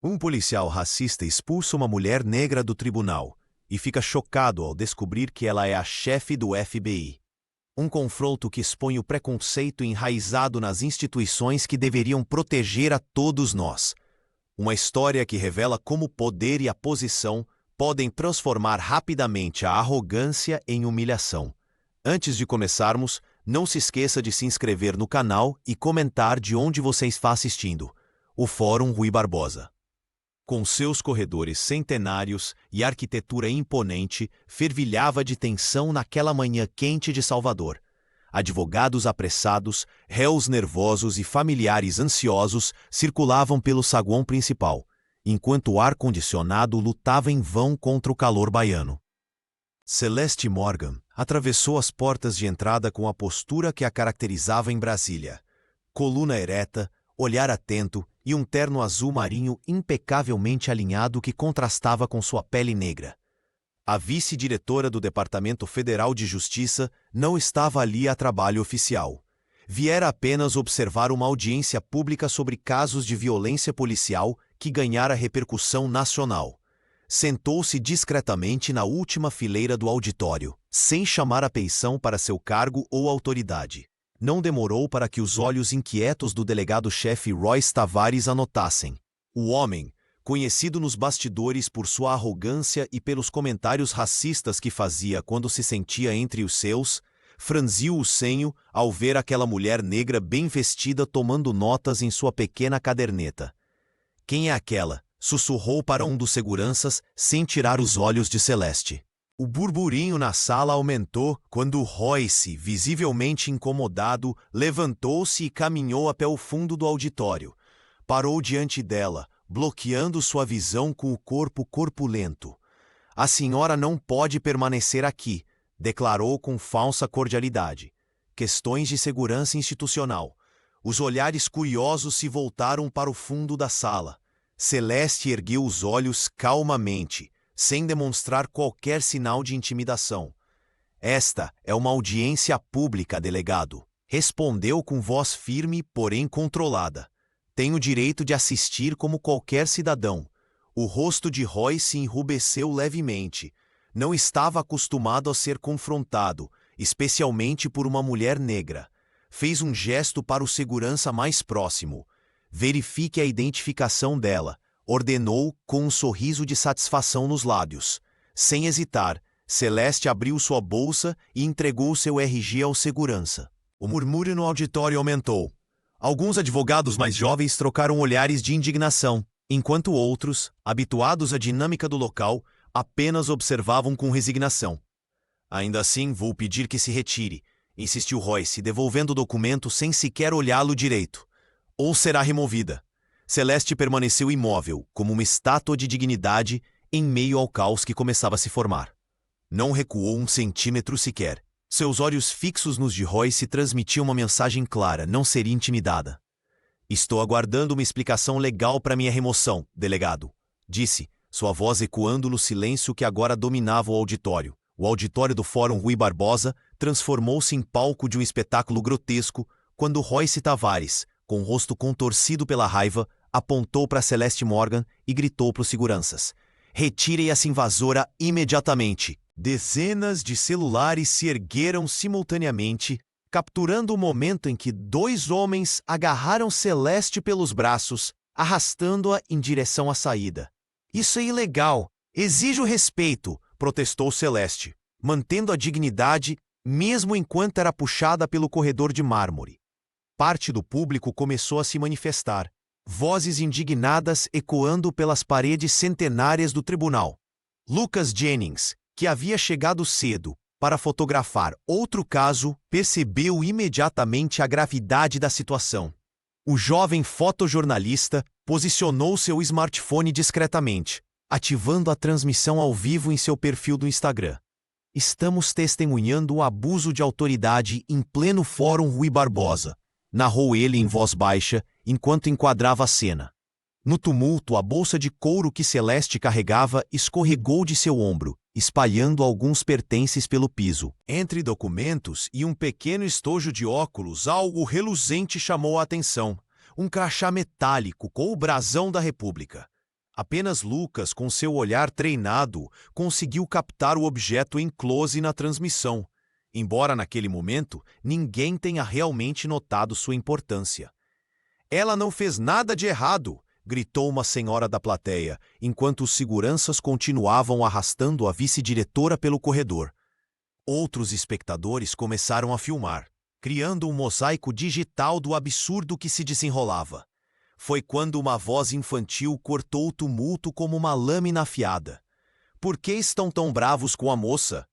Um policial racista expulsa uma mulher negra do tribunal e fica chocado ao descobrir que ela é a chefe do FBI. Um confronto que expõe o preconceito enraizado nas instituições que deveriam proteger a todos nós. Uma história que revela como o poder e a posição podem transformar rapidamente a arrogância em humilhação. Antes de começarmos, não se esqueça de se inscrever no canal e comentar de onde você está assistindo. O Fórum Rui Barbosa. Com seus corredores centenários e arquitetura imponente, fervilhava de tensão naquela manhã quente de Salvador. Advogados apressados, réus nervosos e familiares ansiosos circulavam pelo saguão principal, enquanto o ar-condicionado lutava em vão contra o calor baiano. Celeste Morgan atravessou as portas de entrada com a postura que a caracterizava em Brasília. Coluna ereta, olhar atento e um terno azul marinho impecavelmente alinhado que contrastava com sua pele negra. A vice-diretora do Departamento Federal de Justiça não estava ali a trabalho oficial. Viera apenas observar uma audiência pública sobre casos de violência policial que ganhara repercussão nacional. Sentou-se discretamente na última fileira do auditório, sem chamar atenção para seu cargo ou autoridade. Não demorou para que os olhos inquietos do delegado-chefe Royce Tavares anotassem. O homem, conhecido nos bastidores por sua arrogância e pelos comentários racistas que fazia quando se sentia entre os seus, franziu o senho ao ver aquela mulher negra bem vestida tomando notas em sua pequena caderneta. Quem é aquela? Sussurrou para um dos seguranças, sem tirar os olhos de Celeste. O burburinho na sala aumentou quando Royce, visivelmente incomodado, levantou-se e caminhou até o fundo do auditório. Parou diante dela, bloqueando sua visão com o corpo corpulento. A senhora não pode permanecer aqui, declarou com falsa cordialidade. Questões de segurança institucional. Os olhares curiosos se voltaram para o fundo da sala. Celeste ergueu os olhos calmamente, sem demonstrar qualquer sinal de intimidação. Esta é uma audiência pública, delegado. Respondeu com voz firme, porém controlada. Tenho direito de assistir como qualquer cidadão. O rosto de Royce se enrubesceu levemente. Não estava acostumado a ser confrontado, especialmente por uma mulher negra. Fez um gesto para o segurança mais próximo. Verifique a identificação dela, ordenou com um sorriso de satisfação nos lábios. Sem hesitar, Celeste abriu sua bolsa e entregou seu RG ao segurança. O murmúrio no auditório aumentou. Alguns advogados mais jovens trocaram olhares de indignação, enquanto outros, habituados à dinâmica do local, apenas observavam com resignação. Ainda assim, vou pedir que se retire, insistiu Royce, devolvendo o documento sem sequer olhá-lo direito. Ou será removida. Celeste permaneceu imóvel, como uma estátua de dignidade, em meio ao caos que começava a se formar. Não recuou um centímetro sequer. Seus olhos fixos nos de Royce transmitiam uma mensagem clara: não seria intimidada. Estou aguardando uma explicação legal para minha remoção, delegado, disse, sua voz ecoando no silêncio que agora dominava o auditório. O auditório do Fórum Rui Barbosa transformou-se em palco de um espetáculo grotesco quando Royce Tavares, com o rosto contorcido pela raiva, apontou para Celeste Morgan e gritou para os seguranças: retirem essa invasora imediatamente. Dezenas de celulares se ergueram simultaneamente, capturando o momento em que dois homens agarraram Celeste pelos braços, arrastando-a em direção à saída. Isso é ilegal. Exijo respeito, protestou Celeste, mantendo a dignidade mesmo enquanto era puxada pelo corredor de mármore. Parte do público começou a se manifestar, vozes indignadas ecoando pelas paredes centenárias do tribunal. Lucas Jennings, que havia chegado cedo para fotografar outro caso, percebeu imediatamente a gravidade da situação. O jovem fotojornalista posicionou seu smartphone discretamente, ativando a transmissão ao vivo em seu perfil do Instagram. Estamos testemunhando o abuso de autoridade em pleno Fórum Rui Barbosa, narrou ele em voz baixa, enquanto enquadrava a cena. No tumulto, a bolsa de couro que Celeste carregava escorregou de seu ombro, espalhando alguns pertences pelo piso. Entre documentos e um pequeno estojo de óculos, algo reluzente chamou a atenção. Um crachá metálico com o brasão da República. Apenas Lucas, com seu olhar treinado, conseguiu captar o objeto em close na transmissão, embora naquele momento ninguém tenha realmente notado sua importância. "Ela não fez nada de errado!", gritou uma senhora da plateia, enquanto os seguranças continuavam arrastando a vice-diretora pelo corredor. Outros espectadores começaram a filmar, criando um mosaico digital do absurdo que se desenrolava. Foi quando uma voz infantil cortou o tumulto como uma lâmina afiada. "Por que estão tão bravos com a moça?"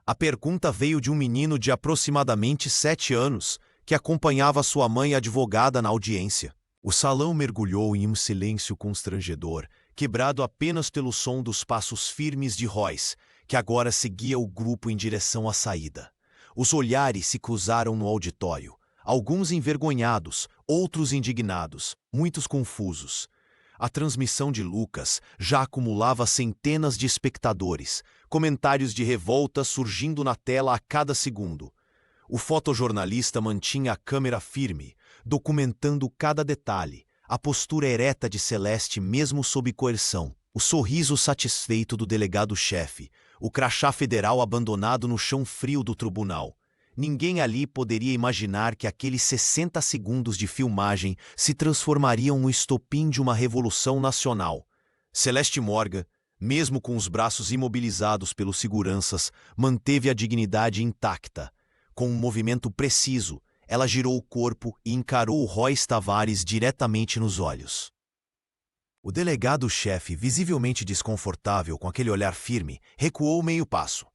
A pergunta veio de um menino de aproximadamente 7 anos, que acompanhava sua mãe advogada na audiência. O salão mergulhou em um silêncio constrangedor, quebrado apenas pelo som dos passos firmes de Royce, que agora seguia o grupo em direção à saída. Os olhares se cruzaram no auditório, alguns envergonhados, outros indignados, muitos confusos. A transmissão de Lucas já acumulava centenas de espectadores, comentários de revolta surgindo na tela a cada segundo. O fotojornalista mantinha a câmera firme, documentando cada detalhe, a postura ereta de Celeste mesmo sob coerção, o sorriso satisfeito do delegado-chefe, o crachá federal abandonado no chão frio do tribunal. Ninguém ali poderia imaginar que aqueles 60 segundos de filmagem se transformariam no estopim de uma revolução nacional. Celeste Morgan, mesmo com os braços imobilizados pelos seguranças, manteve a dignidade intacta. Com um movimento preciso, ela girou o corpo e encarou Royce Tavares diretamente nos olhos. O delegado-chefe, visivelmente desconfortável com aquele olhar firme, recuou meio passo.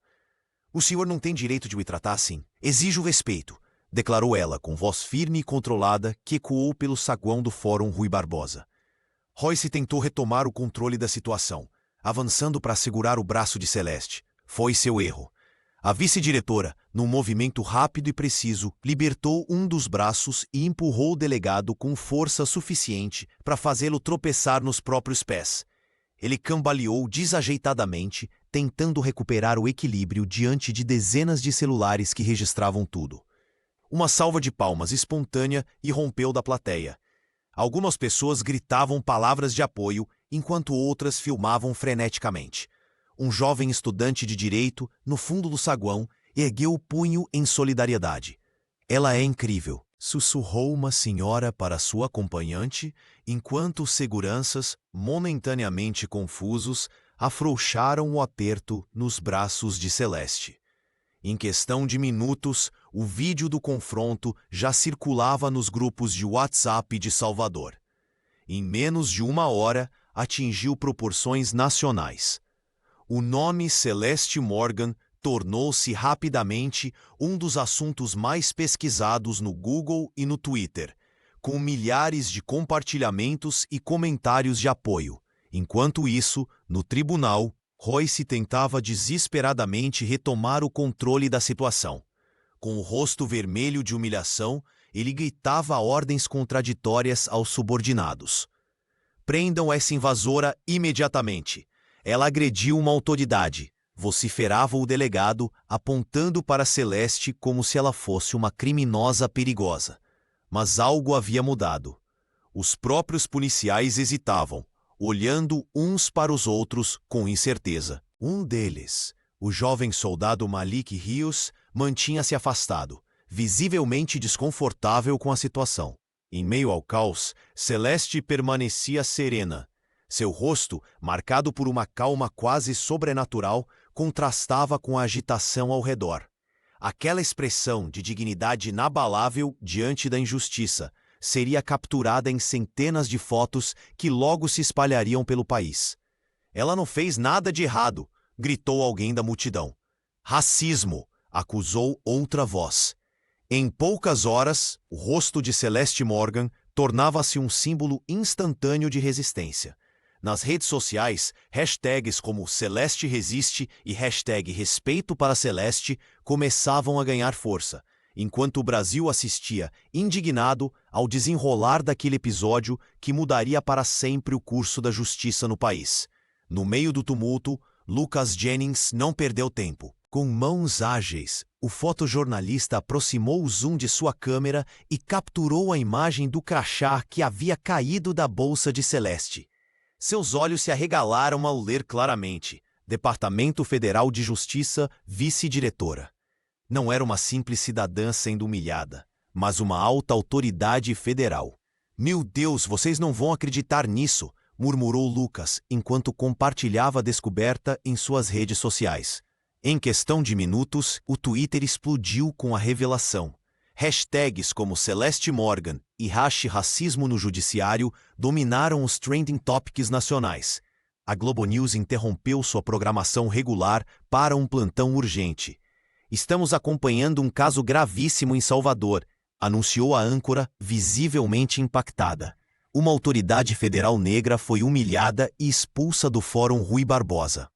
"O senhor não tem direito de me tratar assim. Exijo respeito", declarou ela com voz firme e controlada que ecoou pelo saguão do Fórum Rui Barbosa. Royce tentou retomar o controle da situação, avançando para segurar o braço de Celeste. Foi seu erro. A vice-diretora, num movimento rápido e preciso, libertou um dos braços e empurrou o delegado com força suficiente para fazê-lo tropeçar nos próprios pés. Ele cambaleou desajeitadamente, tentando recuperar o equilíbrio diante de dezenas de celulares que registravam tudo. Uma salva de palmas espontânea irrompeu da plateia. Algumas pessoas gritavam palavras de apoio, enquanto outras filmavam freneticamente. Um jovem estudante de direito, no fundo do saguão, ergueu o punho em solidariedade. "Ela é incrível", sussurrou uma senhora para sua acompanhante, enquanto os seguranças, momentaneamente confusos, afrouxaram o aperto nos braços de Celeste. Em questão de minutos, o vídeo do confronto já circulava nos grupos de WhatsApp de Salvador. Em menos de 1 hora, atingiu proporções nacionais. O nome Celeste Morgan tornou-se rapidamente um dos assuntos mais pesquisados no Google e no Twitter, com milhares de compartilhamentos e comentários de apoio. Enquanto isso, no tribunal, Royce tentava desesperadamente retomar o controle da situação. Com o rosto vermelho de humilhação, ele gritava ordens contraditórias aos subordinados. "Prendam essa invasora imediatamente. Ela agrediu uma autoridade", vociferava o delegado, apontando para Celeste como se ela fosse uma criminosa perigosa. Mas algo havia mudado. Os próprios policiais hesitavam, olhando uns para os outros com incerteza. Um deles, o jovem soldado Malik Rios, mantinha-se afastado, visivelmente desconfortável com a situação. Em meio ao caos, Celeste permanecia serena. Seu rosto, marcado por uma calma quase sobrenatural, contrastava com a agitação ao redor. Aquela expressão de dignidade inabalável diante da injustiça seria capturada em centenas de fotos que logo se espalhariam pelo país. "Ela não fez nada de errado", gritou alguém da multidão. "Racismo", acusou outra voz. Em poucas horas, o rosto de Celeste Morgan tornava-se um símbolo instantâneo de resistência. Nas redes sociais, hashtags como Celeste Resiste e hashtag Respeito para Celeste começavam a ganhar força, enquanto o Brasil assistia, indignado, ao desenrolar daquele episódio que mudaria para sempre o curso da justiça no país. No meio do tumulto, Lucas Jennings não perdeu tempo. Com mãos ágeis, o fotojornalista aproximou o zoom de sua câmera e capturou a imagem do crachá que havia caído da bolsa de Celeste. Seus olhos se arregalaram ao ler claramente: Departamento Federal de Justiça, vice-diretora. Não era uma simples cidadã sendo humilhada, mas uma alta autoridade federal. Meu Deus, vocês não vão acreditar nisso, murmurou Lucas, enquanto compartilhava a descoberta em suas redes sociais. Em questão de minutos, o Twitter explodiu com a revelação. Hashtags como Celeste Morgan e #racismo no judiciário dominaram os trending topics nacionais. A Globo News interrompeu sua programação regular para um plantão urgente. Estamos acompanhando um caso gravíssimo em Salvador, anunciou a âncora, visivelmente impactada. Uma autoridade federal negra foi humilhada e expulsa do Fórum Rui Barbosa.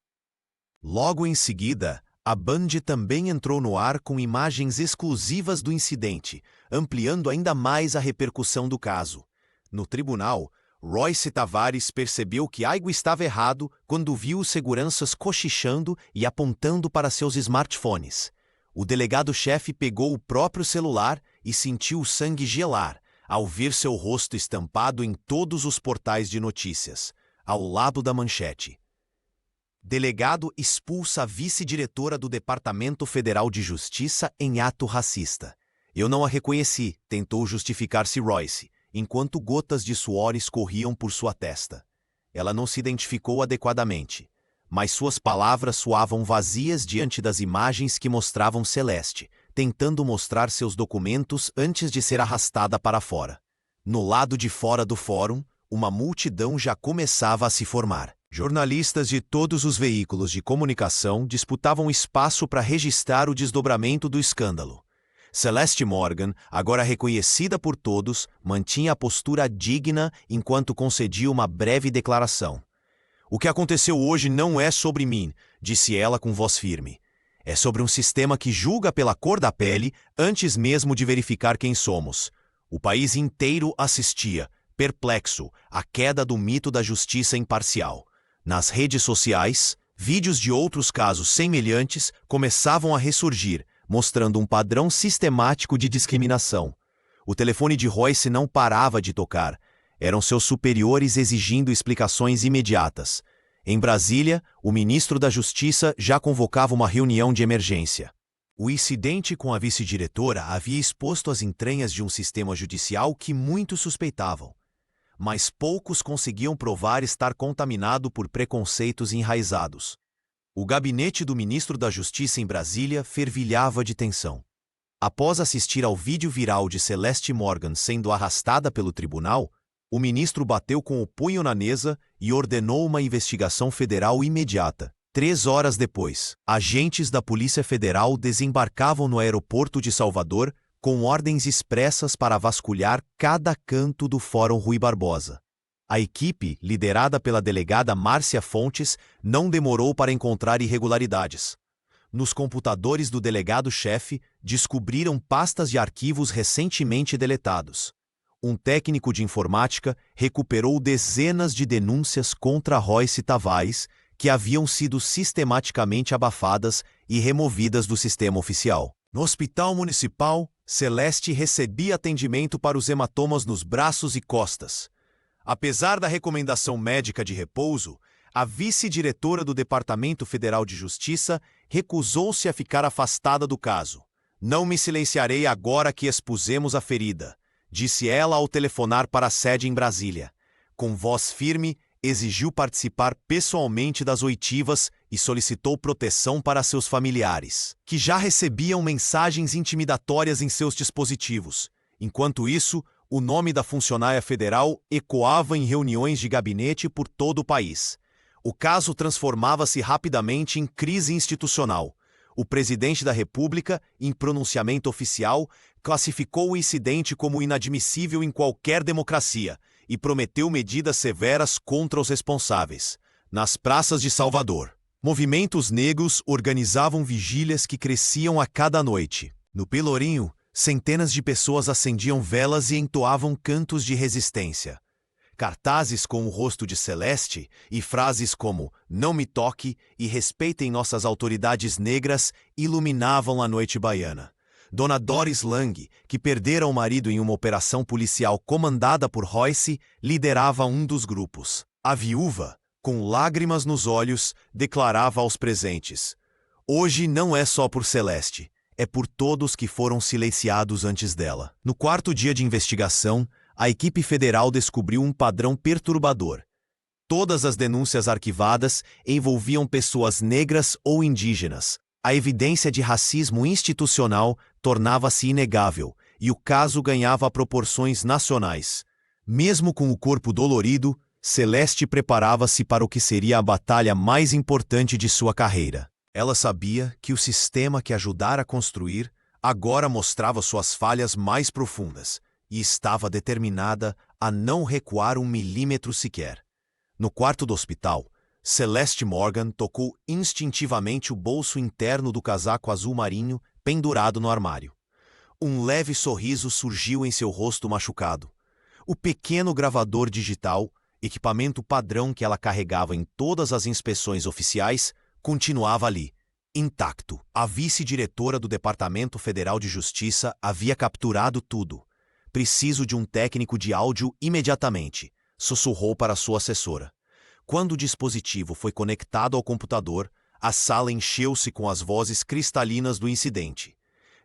Logo em seguida, a Band também entrou no ar com imagens exclusivas do incidente, ampliando ainda mais a repercussão do caso. No tribunal, Royce Tavares percebeu que algo estava errado quando viu os seguranças cochichando e apontando para seus smartphones. O delegado-chefe pegou o próprio celular e sentiu o sangue gelar ao ver seu rosto estampado em todos os portais de notícias, ao lado da manchete. Delegado expulsa a vice-diretora do Departamento Federal de Justiça em ato racista. Eu não a reconheci, tentou justificar-se Royce, enquanto gotas de suor escorriam por sua testa. Ela não se identificou adequadamente, mas suas palavras soavam vazias diante das imagens que mostravam Celeste, tentando mostrar seus documentos antes de ser arrastada para fora. No lado de fora do fórum, uma multidão já começava a se formar. Jornalistas de todos os veículos de comunicação disputavam espaço para registrar o desdobramento do escândalo. Celeste Morgan, agora reconhecida por todos, mantinha a postura digna enquanto concedia uma breve declaração. O que aconteceu hoje não é sobre mim, disse ela com voz firme. É sobre um sistema que julga pela cor da pele antes mesmo de verificar quem somos. O país inteiro assistia, perplexo, à queda do mito da justiça imparcial. Nas redes sociais, vídeos de outros casos semelhantes começavam a ressurgir, mostrando um padrão sistemático de discriminação. O telefone de Royce não parava de tocar. Eram seus superiores exigindo explicações imediatas. Em Brasília, o ministro da Justiça já convocava uma reunião de emergência. O incidente com a vice-diretora havia exposto as entranhas de um sistema judicial que muitos suspeitavam, mas poucos conseguiam provar estar contaminado por preconceitos enraizados. O gabinete do ministro da Justiça em Brasília fervilhava de tensão. Após assistir ao vídeo viral de Celeste Morgan sendo arrastada pelo tribunal, o ministro bateu com o punho na mesa e ordenou uma investigação federal imediata. 3 horas depois, agentes da Polícia Federal desembarcavam no aeroporto de Salvador com ordens expressas para vasculhar cada canto do Fórum Rui Barbosa. A equipe, liderada pela delegada Márcia Fontes, não demorou para encontrar irregularidades. Nos computadores do delegado-chefe, descobriram pastas de arquivos recentemente deletados. Um técnico de informática recuperou dezenas de denúncias contra Royce Tavares, que haviam sido sistematicamente abafadas e removidas do sistema oficial. No hospital municipal, Celeste recebia atendimento para os hematomas nos braços e costas. Apesar da recomendação médica de repouso, a vice-diretora do Departamento Federal de Justiça recusou-se a ficar afastada do caso. Não me silenciarei agora que expusemos a ferida, disse ela ao telefonar para a sede em Brasília. Com voz firme, exigiu participar pessoalmente das oitivas e solicitou proteção para seus familiares, que já recebiam mensagens intimidatórias em seus dispositivos. Enquanto isso, o nome da funcionária federal ecoava em reuniões de gabinete por todo o país. O caso transformava-se rapidamente em crise institucional. O presidente da República, em pronunciamento oficial, classificou o incidente como inadmissível em qualquer democracia e prometeu medidas severas contra os responsáveis. Nas praças de Salvador, movimentos negros organizavam vigílias que cresciam a cada noite. No Pelourinho, centenas de pessoas acendiam velas e entoavam cantos de resistência. Cartazes com o rosto de Celeste e frases como "Não me toque" e "Respeitem nossas autoridades negras" iluminavam a noite baiana. Dona Doris Lang, que perdera o marido em uma operação policial comandada por Royce, liderava um dos grupos. A viúva, com lágrimas nos olhos, declarava aos presentes: "Hoje não é só por Celeste, é por todos que foram silenciados antes dela." No quarto dia de investigação, a equipe federal descobriu um padrão perturbador. Todas as denúncias arquivadas envolviam pessoas negras ou indígenas. A evidência de racismo institucional tornava-se inegável e o caso ganhava proporções nacionais. Mesmo com o corpo dolorido, Celeste preparava-se para o que seria a batalha mais importante de sua carreira. Ela sabia que o sistema que ajudara a construir agora mostrava suas falhas mais profundas e estava determinada a não recuar um milímetro sequer. No quarto do hospital, Celeste Morgan tocou instintivamente o bolso interno do casaco azul marinho pendurado no armário. Um leve sorriso surgiu em seu rosto machucado. O pequeno gravador digital, equipamento padrão que ela carregava em todas as inspeções oficiais, continuava ali, intacto. A vice-diretora do Departamento Federal de Justiça havia capturado tudo. "Preciso de um técnico de áudio imediatamente", sussurrou para sua assessora. Quando o dispositivo foi conectado ao computador, a sala encheu-se com as vozes cristalinas do incidente.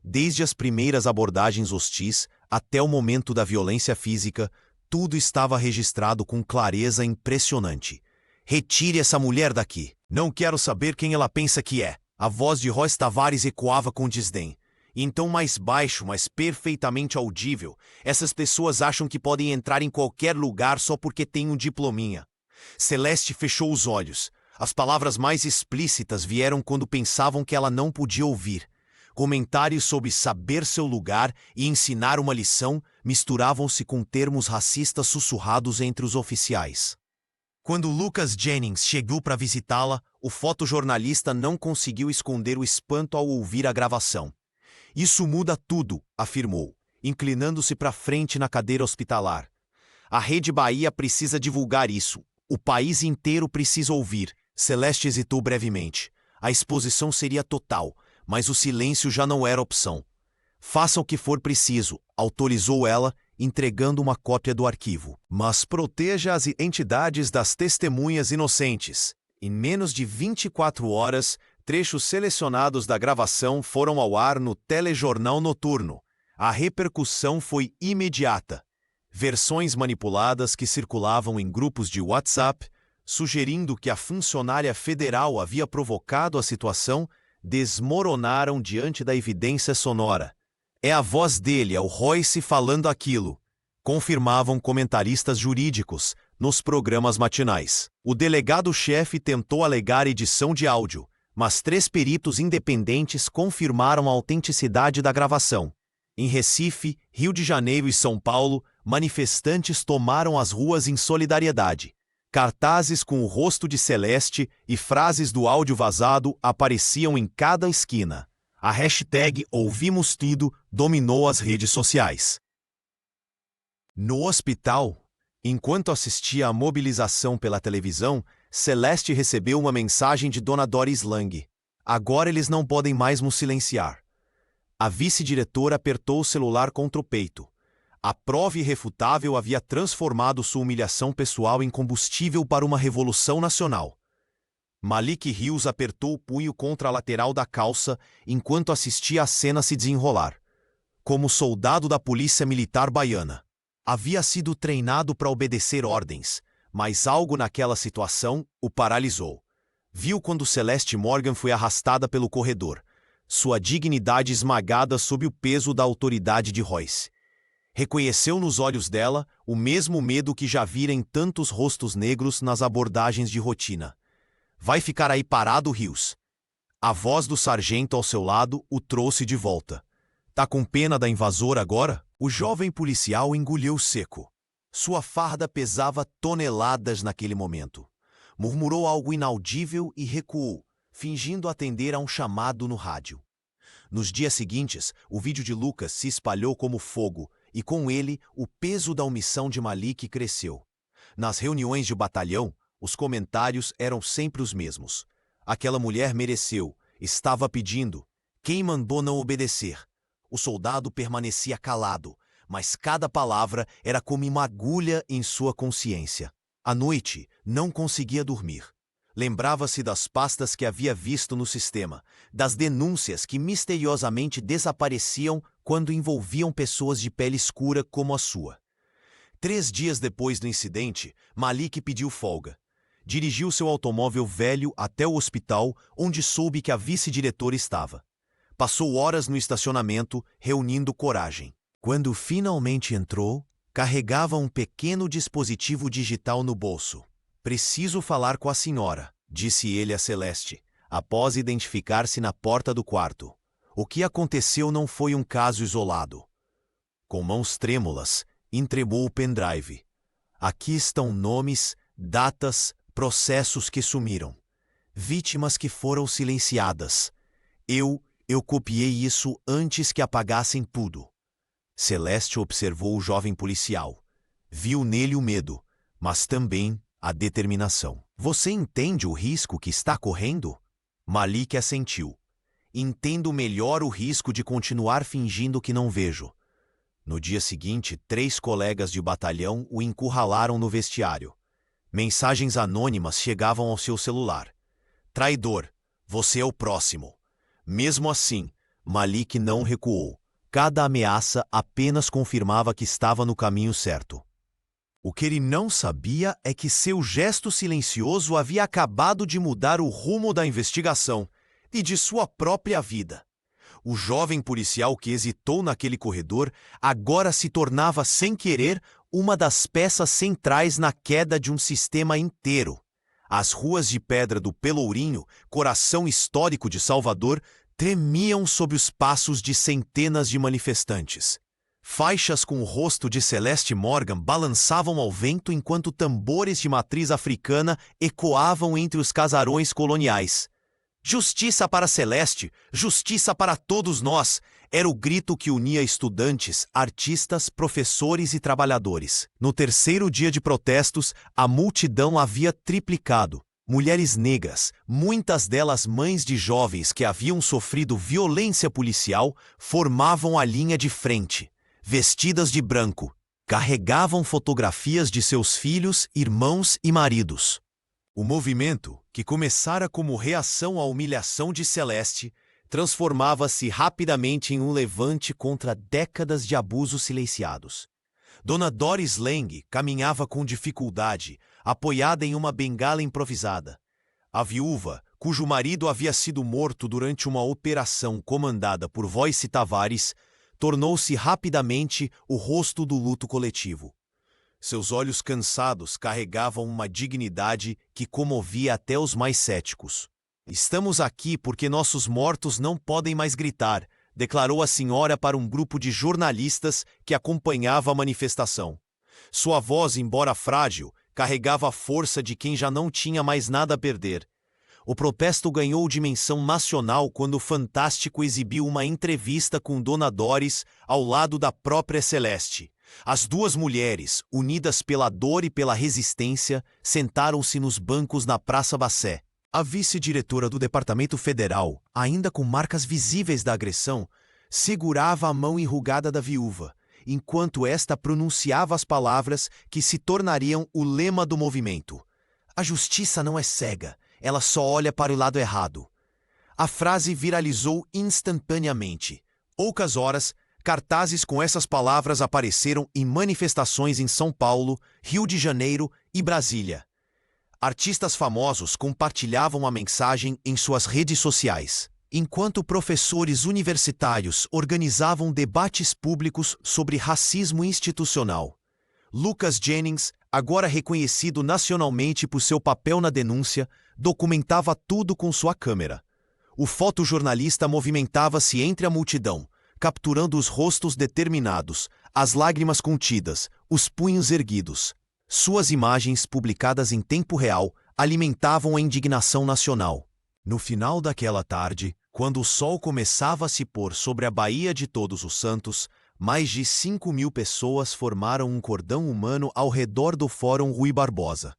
Desde as primeiras abordagens hostis até o momento da violência física, tudo estava registrado com clareza impressionante. "Retire essa mulher daqui. Não quero saber quem ela pensa que é." A voz de Royce Tavares ecoava com desdém. E então, mais baixo, mas perfeitamente audível, "Essas pessoas acham que podem entrar em qualquer lugar só porque têm um diplominha." Celeste fechou os olhos. As palavras mais explícitas vieram quando pensavam que ela não podia ouvir. Comentários sobre saber seu lugar e ensinar uma lição misturavam-se com termos racistas sussurrados entre os oficiais. Quando Lucas Jennings chegou para visitá-la, o fotojornalista não conseguiu esconder o espanto ao ouvir a gravação. "Isso muda tudo", afirmou, inclinando-se para frente na cadeira hospitalar. "A Rede Bahia precisa divulgar isso. O país inteiro precisa ouvir." Celeste hesitou brevemente. A exposição seria total, mas o silêncio já não era opção. "Faça o que for preciso", autorizou ela, entregando uma cópia do arquivo. "Mas proteja as entidades das testemunhas inocentes." Em menos de 24 horas, trechos selecionados da gravação foram ao ar no telejornal noturno. A repercussão foi imediata. Versões manipuladas que circulavam em grupos de WhatsApp, sugerindo que a funcionária federal havia provocado a situação, desmoronaram diante da evidência sonora. "É a voz dele, é o Royce falando aquilo", confirmavam comentaristas jurídicos nos programas matinais. O delegado-chefe tentou alegar edição de áudio, mas 3 peritos independentes confirmaram a autenticidade da gravação. Em Recife, Rio de Janeiro e São Paulo, manifestantes tomaram as ruas em solidariedade. Cartazes com o rosto de Celeste e frases do áudio vazado apareciam em cada esquina. A hashtag Ouvimos Tudo dominou as redes sociais. No hospital, enquanto assistia à mobilização pela televisão, Celeste recebeu uma mensagem de Dona Doris Lang. "Agora eles não podem mais nos silenciar." A vice-diretora apertou o celular contra o peito. A prova irrefutável havia transformado sua humilhação pessoal em combustível para uma revolução nacional. Malik Rios apertou o punho contra a lateral da calça enquanto assistia a cena se desenrolar. Como soldado da Polícia Militar Baiana, havia sido treinado para obedecer ordens, mas algo naquela situação o paralisou. Viu quando Celeste Morgan foi arrastada pelo corredor, sua dignidade esmagada sob o peso da autoridade de Royce. Reconheceu nos olhos dela o mesmo medo que já vira em tantos rostos negros nas abordagens de rotina. "Vai ficar aí parado, Rios?" A voz do sargento ao seu lado o trouxe de volta. "Tá com pena da invasora agora?" O jovem policial engoliu seco. Sua farda pesava toneladas naquele momento. Murmurou algo inaudível e recuou, fingindo atender a um chamado no rádio. Nos dias seguintes, o vídeo de Lucas se espalhou como fogo, e com ele, o peso da omissão de Malik cresceu. Nas reuniões de batalhão, os comentários eram sempre os mesmos. "Aquela mulher mereceu, estava pedindo. Quem mandou não obedecer?" O soldado permanecia calado, mas cada palavra era como uma agulha em sua consciência. À noite, não conseguia dormir. Lembrava-se das pastas que havia visto no sistema, das denúncias que misteriosamente desapareciam quando envolviam pessoas de pele escura como a sua. 3 dias depois do incidente, Malik pediu folga. Dirigiu seu automóvel velho até o hospital, onde soube que a vice-diretora estava. Passou horas no estacionamento, reunindo coragem. Quando finalmente entrou, carregava um pequeno dispositivo digital no bolso. "Preciso falar com a senhora", disse ele a Celeste, após identificar-se na porta do quarto. O que aconteceu não foi um caso isolado. Com mãos trêmulas, entregou o pendrive. "Aqui estão nomes, datas, processos que sumiram. Vítimas que foram silenciadas. Eu copiei isso antes que apagassem tudo." Celeste observou o jovem policial. Viu nele o medo, mas também a determinação. "Você entende o risco que está correndo?" Malik assentiu. "Entendo melhor o risco de continuar fingindo que não vejo." No dia seguinte, 3 colegas de batalhão o encurralaram no vestiário. Mensagens anônimas chegavam ao seu celular. "Traidor, você é o próximo." Mesmo assim, Malik não recuou. Cada ameaça apenas confirmava que estava no caminho certo. O que ele não sabia é que seu gesto silencioso havia acabado de mudar o rumo da investigação e de sua própria vida. O jovem policial que hesitou naquele corredor agora se tornava, sem querer, uma das peças centrais na queda de um sistema inteiro. As ruas de pedra do Pelourinho, coração histórico de Salvador, tremiam sob os passos de centenas de manifestantes. Faixas com o rosto de Celeste Morgan balançavam ao vento enquanto tambores de matriz africana ecoavam entre os casarões coloniais. "Justiça para Celeste! Justiça para todos nós!" Era o grito que unia estudantes, artistas, professores e trabalhadores. No terceiro dia de protestos, a multidão havia triplicado. Mulheres negras, muitas delas mães de jovens que haviam sofrido violência policial, formavam a linha de frente. Vestidas de branco, carregavam fotografias de seus filhos, irmãos e maridos. O movimento, que começara como reação à humilhação de Celeste, transformava-se rapidamente em um levante contra décadas de abusos silenciados. Dona Doris Lang caminhava com dificuldade, apoiada em uma bengala improvisada. A viúva, cujo marido havia sido morto durante uma operação comandada por Voice Tavares, tornou-se rapidamente o rosto do luto coletivo. Seus olhos cansados carregavam uma dignidade que comovia até os mais céticos. "Estamos aqui porque nossos mortos não podem mais gritar", declarou a senhora para um grupo de jornalistas que acompanhava a manifestação. Sua voz, embora frágil, carregava a força de quem já não tinha mais nada a perder. O protesto ganhou dimensão nacional quando o Fantástico exibiu uma entrevista com Dona Doris ao lado da própria Celeste. As duas mulheres, unidas pela dor e pela resistência, sentaram-se nos bancos na Praça Bassé. A vice-diretora do Departamento Federal, ainda com marcas visíveis da agressão, segurava a mão enrugada da viúva, enquanto esta pronunciava as palavras que se tornariam o lema do movimento. "A justiça não é cega, ela só olha para o lado errado." A frase viralizou instantaneamente. Poucas horas, cartazes com essas palavras apareceram em manifestações em São Paulo, Rio de Janeiro e Brasília. Artistas famosos compartilhavam a mensagem em suas redes sociais, enquanto professores universitários organizavam debates públicos sobre racismo institucional. Lucas Jennings, agora reconhecido nacionalmente por seu papel na denúncia, documentava tudo com sua câmera. O fotojornalista movimentava-se entre a multidão, capturando os rostos determinados, as lágrimas contidas, os punhos erguidos. Suas imagens, publicadas em tempo real, alimentavam a indignação nacional. No final daquela tarde, quando o sol começava a se pôr sobre a Baía de Todos os Santos, mais de 5.000 pessoas formaram um cordão humano ao redor do Fórum Rui Barbosa.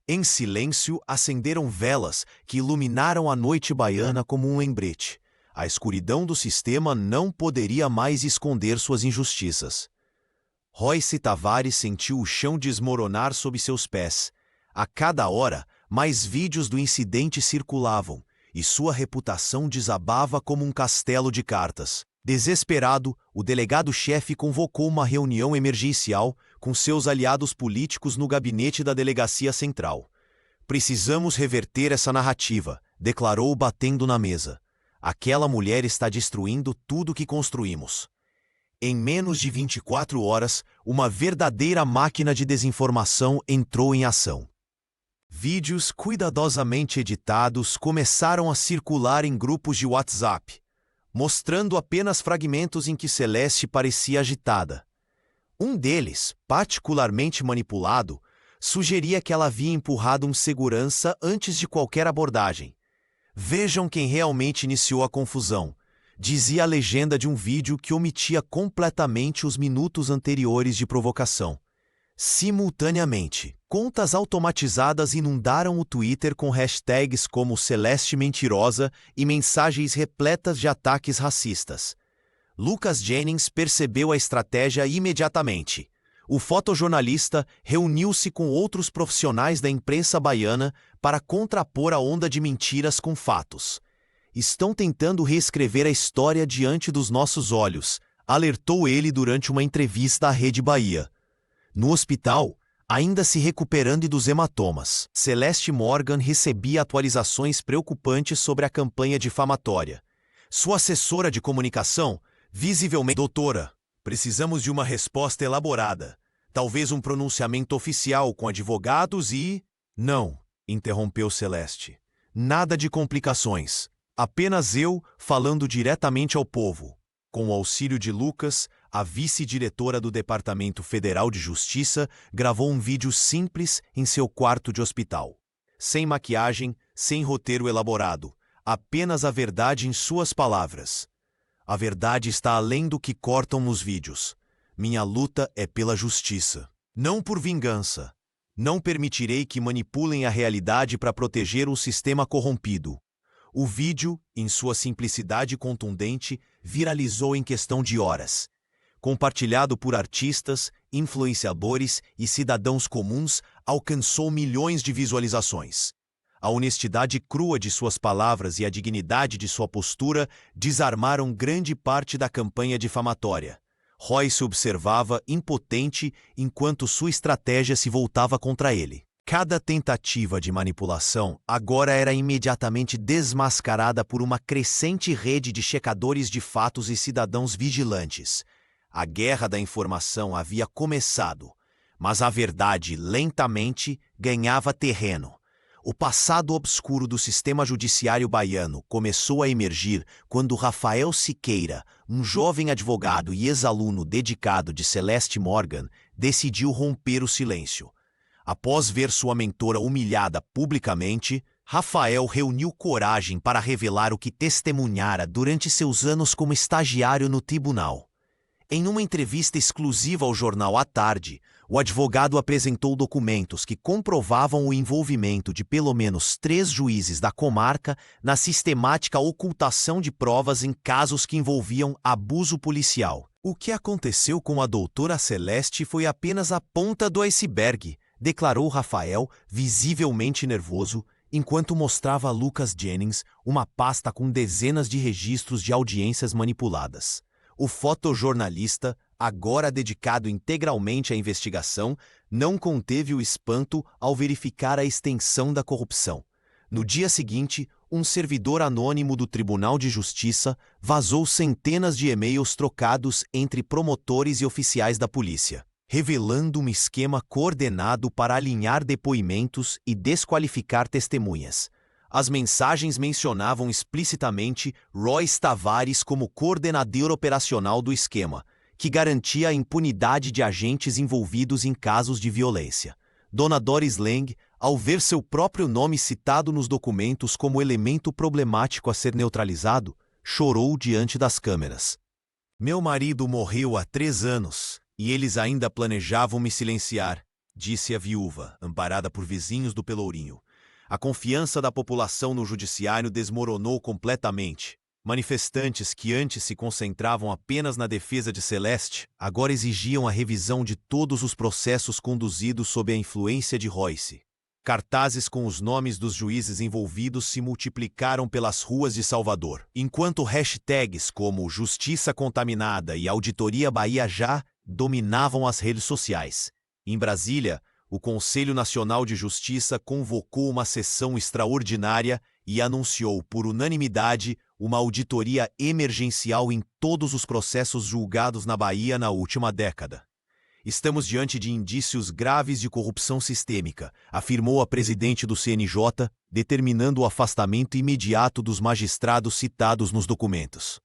Em silêncio, acenderam velas que iluminaram a noite baiana como um lembrete. A escuridão do sistema não poderia mais esconder suas injustiças. Royce Tavares sentiu o chão desmoronar sob seus pés. A cada hora, mais vídeos do incidente circulavam, e sua reputação desabava como um castelo de cartas. Desesperado, o delegado-chefe convocou uma reunião emergencial com seus aliados políticos no gabinete da Delegacia Central. "Precisamos reverter essa narrativa", declarou batendo na mesa. "Aquela mulher está destruindo tudo que construímos." Em menos de 24 horas, uma verdadeira máquina de desinformação entrou em ação. Vídeos cuidadosamente editados começaram a circular em grupos de WhatsApp, mostrando apenas fragmentos em que Celeste parecia agitada. Um deles, particularmente manipulado, sugeria que ela havia empurrado um segurança antes de qualquer abordagem. "Vejam quem realmente iniciou a confusão", dizia a legenda de um vídeo que omitia completamente os minutos anteriores de provocação. Simultaneamente, contas automatizadas inundaram o Twitter com hashtags como Celeste Mentirosa e mensagens repletas de ataques racistas. Lucas Jennings percebeu a estratégia imediatamente. O fotojornalista reuniu-se com outros profissionais da imprensa baiana para contrapor a onda de mentiras com fatos. "Estão tentando reescrever a história diante dos nossos olhos", alertou ele durante uma entrevista à Rede Bahia. No hospital, ainda se recuperando dos hematomas, Celeste Morgan recebia atualizações preocupantes sobre a campanha difamatória. Sua assessora de comunicação, visivelmente: "Doutora, precisamos de uma resposta elaborada. Talvez um pronunciamento oficial com advogados e..." "Não", interrompeu Celeste. "Nada de complicações. Apenas eu falando diretamente ao povo." Com o auxílio de Lucas, a vice-diretora do Departamento Federal de Justiça gravou um vídeo simples em seu quarto de hospital. Sem maquiagem, sem roteiro elaborado, apenas a verdade em suas palavras. "A verdade está além do que cortam nos vídeos. Minha luta é pela justiça, não por vingança. Não permitirei que manipulem a realidade para proteger um sistema corrompido." O vídeo, em sua simplicidade contundente, viralizou em questão de horas. Compartilhado por artistas, influenciadores e cidadãos comuns, alcançou milhões de visualizações. A honestidade crua de suas palavras e a dignidade de sua postura desarmaram grande parte da campanha difamatória. Royce observava impotente enquanto sua estratégia se voltava contra ele. Cada tentativa de manipulação agora era imediatamente desmascarada por uma crescente rede de checadores de fatos e cidadãos vigilantes. A guerra da informação havia começado, mas a verdade lentamente ganhava terreno. O passado obscuro do sistema judiciário baiano começou a emergir quando Rafael Siqueira, um jovem advogado e ex-aluno dedicado de Celeste Morgan, decidiu romper o silêncio. Após ver sua mentora humilhada publicamente, Rafael reuniu coragem para revelar o que testemunhara durante seus anos como estagiário no tribunal. Em uma entrevista exclusiva ao jornal À Tarde, o advogado apresentou documentos que comprovavam o envolvimento de pelo menos 3 juízes da comarca na sistemática ocultação de provas em casos que envolviam abuso policial. "O que aconteceu com a doutora Celeste foi apenas a ponta do iceberg", declarou Rafael, visivelmente nervoso, enquanto mostrava a Lucas Jennings uma pasta com dezenas de registros de audiências manipuladas. O fotojornalista, agora dedicado integralmente à investigação, não conteve o espanto ao verificar a extensão da corrupção. No dia seguinte, um servidor anônimo do Tribunal de Justiça vazou centenas de e-mails trocados entre promotores e oficiais da polícia, revelando um esquema coordenado para alinhar depoimentos e desqualificar testemunhas. As mensagens mencionavam explicitamente Royce Tavares como coordenador operacional do esquema, que garantia a impunidade de agentes envolvidos em casos de violência. Dona Doris Lang, ao ver seu próprio nome citado nos documentos como elemento problemático a ser neutralizado, chorou diante das câmeras. "Meu marido morreu há 3 anos. E eles ainda planejavam me silenciar", disse a viúva, amparada por vizinhos do Pelourinho. A confiança da população no judiciário desmoronou completamente. Manifestantes que antes se concentravam apenas na defesa de Celeste, agora exigiam a revisão de todos os processos conduzidos sob a influência de Royce. Cartazes com os nomes dos juízes envolvidos se multiplicaram pelas ruas de Salvador, enquanto hashtags como Justiça Contaminada e Auditoria Bahia Já dominavam as redes sociais. Em Brasília, o Conselho Nacional de Justiça convocou uma sessão extraordinária e anunciou por unanimidade uma auditoria emergencial em todos os processos julgados na Bahia na última década. Estamos diante de indícios graves de corrupção sistêmica, afirmou a presidente do CNJ, determinando o afastamento imediato dos magistrados citados nos documentos.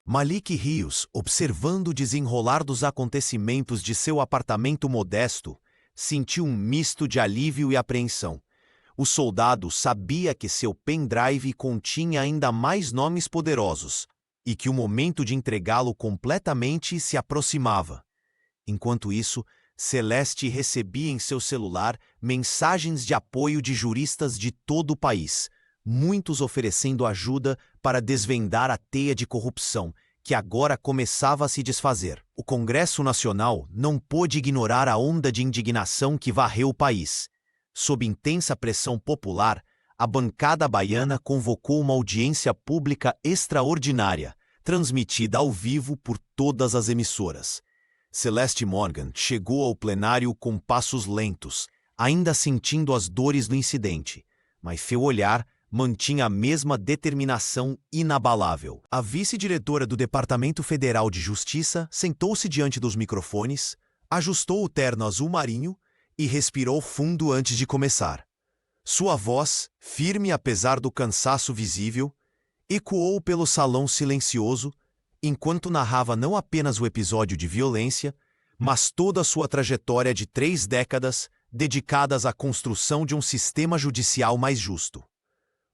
Malik Rios, observando o desenrolar dos acontecimentos de seu apartamento modesto, sentiu um misto de alívio e apreensão. O soldado sabia que seu pendrive continha ainda mais nomes poderosos e que o momento de entregá-lo completamente se aproximava. Enquanto isso, Celeste recebia em seu celular mensagens de apoio de juristas de todo o país, muitos oferecendo ajuda para desvendar a teia de corrupção, que agora começava a se desfazer. O Congresso Nacional não pôde ignorar a onda de indignação que varreu o país. Sob intensa pressão popular, a bancada baiana convocou uma audiência pública extraordinária, transmitida ao vivo por todas as emissoras. Celeste Morgan chegou ao plenário com passos lentos, ainda sentindo as dores do incidente, mas seu olhar mantinha a mesma determinação inabalável. A vice-diretora do Departamento Federal de Justiça sentou-se diante dos microfones, ajustou o terno azul marinho e respirou fundo antes de começar. Sua voz, firme apesar do cansaço visível, ecoou pelo salão silencioso, enquanto narrava não apenas o episódio de violência, mas toda a sua trajetória de 3 décadas dedicadas à construção de um sistema judicial mais justo.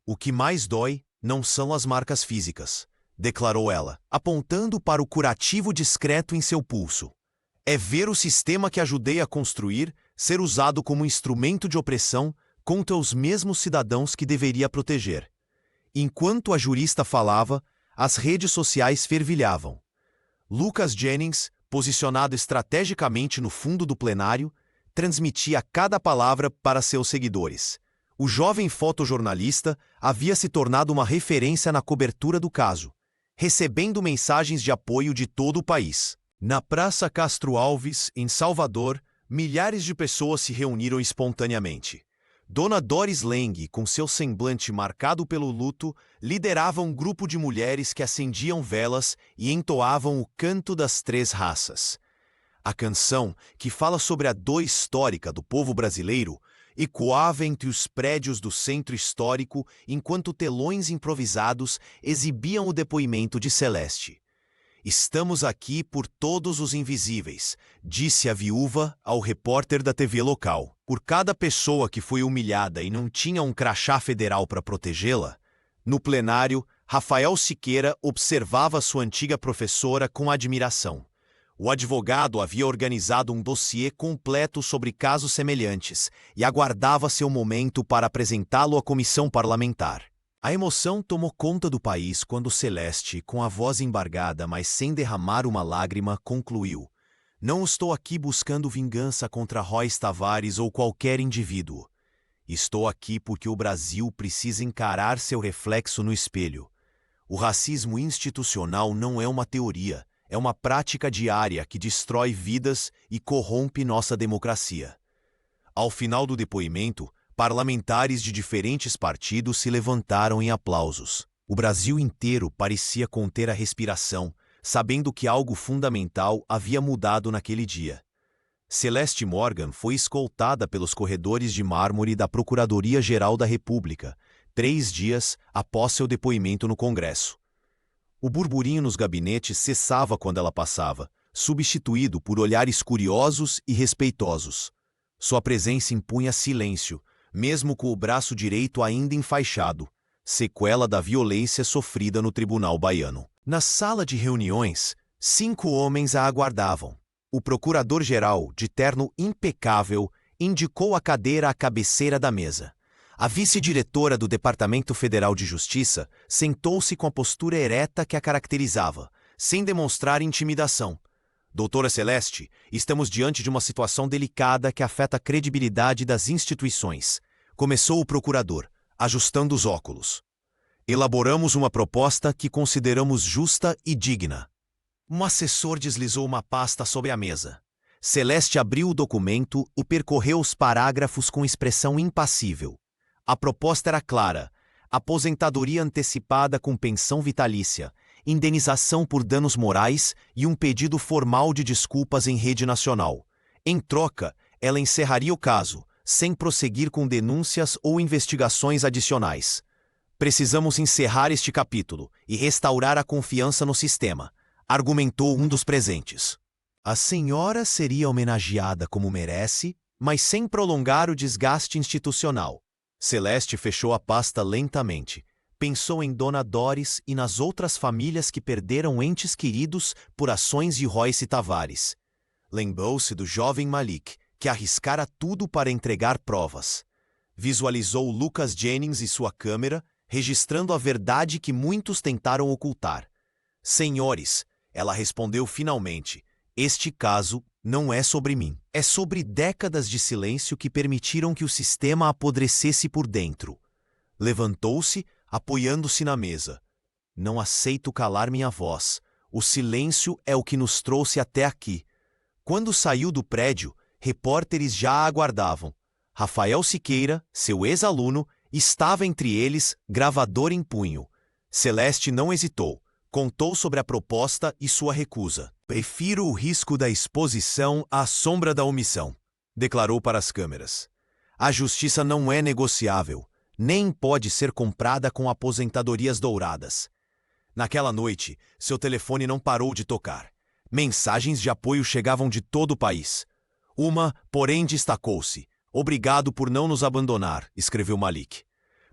O que mais dói não são as marcas físicas, declarou ela, apontando para o curativo discreto em seu pulso. É ver o sistema que ajudei a construir ser usado como instrumento de opressão contra os mesmos cidadãos que deveria proteger. Enquanto a jurista falava, as redes sociais fervilhavam. Lucas Jennings, posicionado estrategicamente no fundo do plenário, transmitia cada palavra para seus seguidores. O jovem fotojornalista havia se tornado uma referência na cobertura do caso, recebendo mensagens de apoio de todo o país. Na Praça Castro Alves, em Salvador, milhares de pessoas se reuniram espontaneamente. Dona Doris Leng, com seu semblante marcado pelo luto, liderava um grupo de mulheres que acendiam velas e entoavam o Canto das Três Raças. A canção, que fala sobre a dor histórica do povo brasileiro, ecoava entre os prédios do centro histórico enquanto telões improvisados exibiam o depoimento de Celeste. Estamos aqui por todos os invisíveis, disse a viúva ao repórter da TV local. Por cada pessoa que foi humilhada e não tinha um crachá federal para protegê-la, no plenário, Rafael Siqueira observava sua antiga professora com admiração. O advogado havia organizado um dossiê completo sobre casos semelhantes e aguardava seu momento para apresentá-lo à comissão parlamentar. A emoção tomou conta do país quando Celeste, com a voz embargada, mas sem derramar uma lágrima, concluiu: "Não estou aqui buscando vingança contra Royce Tavares ou qualquer indivíduo. Estou aqui porque o Brasil precisa encarar seu reflexo no espelho. O racismo institucional não é uma teoria, é uma prática diária que destrói vidas e corrompe nossa democracia." Ao final do depoimento, parlamentares de diferentes partidos se levantaram em aplausos. O Brasil inteiro parecia conter a respiração, sabendo que algo fundamental havia mudado naquele dia. Celeste Morgan foi escoltada pelos corredores de mármore da Procuradoria-Geral da República, 3 dias após seu depoimento no Congresso. O burburinho nos gabinetes cessava quando ela passava, substituído por olhares curiosos e respeitosos. Sua presença impunha silêncio, mesmo com o braço direito ainda enfaixado, sequela da violência sofrida no tribunal baiano. Na sala de reuniões, 5 homens a aguardavam. O procurador-geral, de terno impecável, indicou a cadeira à cabeceira da mesa. A vice-diretora do Departamento Federal de Justiça sentou-se com a postura ereta que a caracterizava, sem demonstrar intimidação. Doutora Celeste, estamos diante de uma situação delicada que afeta a credibilidade das instituições. Começou o procurador, ajustando os óculos. Elaboramos uma proposta que consideramos justa e digna. Um assessor deslizou uma pasta sobre a mesa. Celeste abriu o documento e percorreu os parágrafos com expressão impassível. A proposta era clara: aposentadoria antecipada com pensão vitalícia, indenização por danos morais e um pedido formal de desculpas em rede nacional. Em troca, ela encerraria o caso, sem prosseguir com denúncias ou investigações adicionais. Precisamos encerrar este capítulo e restaurar a confiança no sistema, argumentou um dos presentes. A senhora seria homenageada como merece, mas sem prolongar o desgaste institucional. Celeste fechou a pasta lentamente. Pensou em Dona Doris e nas outras famílias que perderam entes queridos por ações de Royce Tavares. Lembrou-se do jovem Malik, que arriscara tudo para entregar provas. Visualizou Lucas Jennings e sua câmera, registrando a verdade que muitos tentaram ocultar. Senhores, ela respondeu finalmente, este caso não é sobre mim. É sobre décadas de silêncio que permitiram que o sistema apodrecesse por dentro. Levantou-se, apoiando-se na mesa. Não aceito calar minha voz. O silêncio é o que nos trouxe até aqui. Quando saiu do prédio, repórteres já a aguardavam. Rafael Siqueira, seu ex-aluno, estava entre eles, gravador em punho. Celeste não hesitou. Contou sobre a proposta e sua recusa. Prefiro o risco da exposição à sombra da omissão, declarou para as câmeras. A justiça não é negociável, nem pode ser comprada com aposentadorias douradas. Naquela noite, seu telefone não parou de tocar. Mensagens de apoio chegavam de todo o país. Uma, porém, destacou-se. Obrigado por não nos abandonar, escreveu Malik.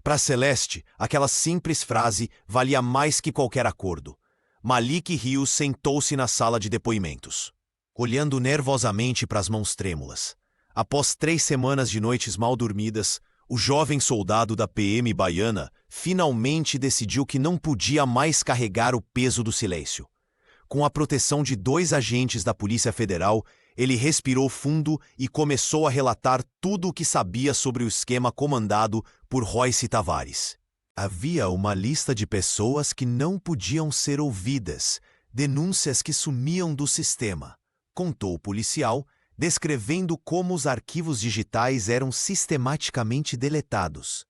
Para Celeste, aquela simples frase valia mais que qualquer acordo. Malik Rios sentou-se na sala de depoimentos, olhando nervosamente para as mãos trêmulas. Após 3 semanas de noites mal dormidas, o jovem soldado da PM baiana finalmente decidiu que não podia mais carregar o peso do silêncio. Com a proteção de 2 agentes da Polícia Federal, ele respirou fundo e começou a relatar tudo o que sabia sobre o esquema comandado por Royce Tavares. Havia uma lista de pessoas que não podiam ser ouvidas, denúncias que sumiam do sistema, contou o policial, descrevendo como os arquivos digitais eram sistematicamente deletados.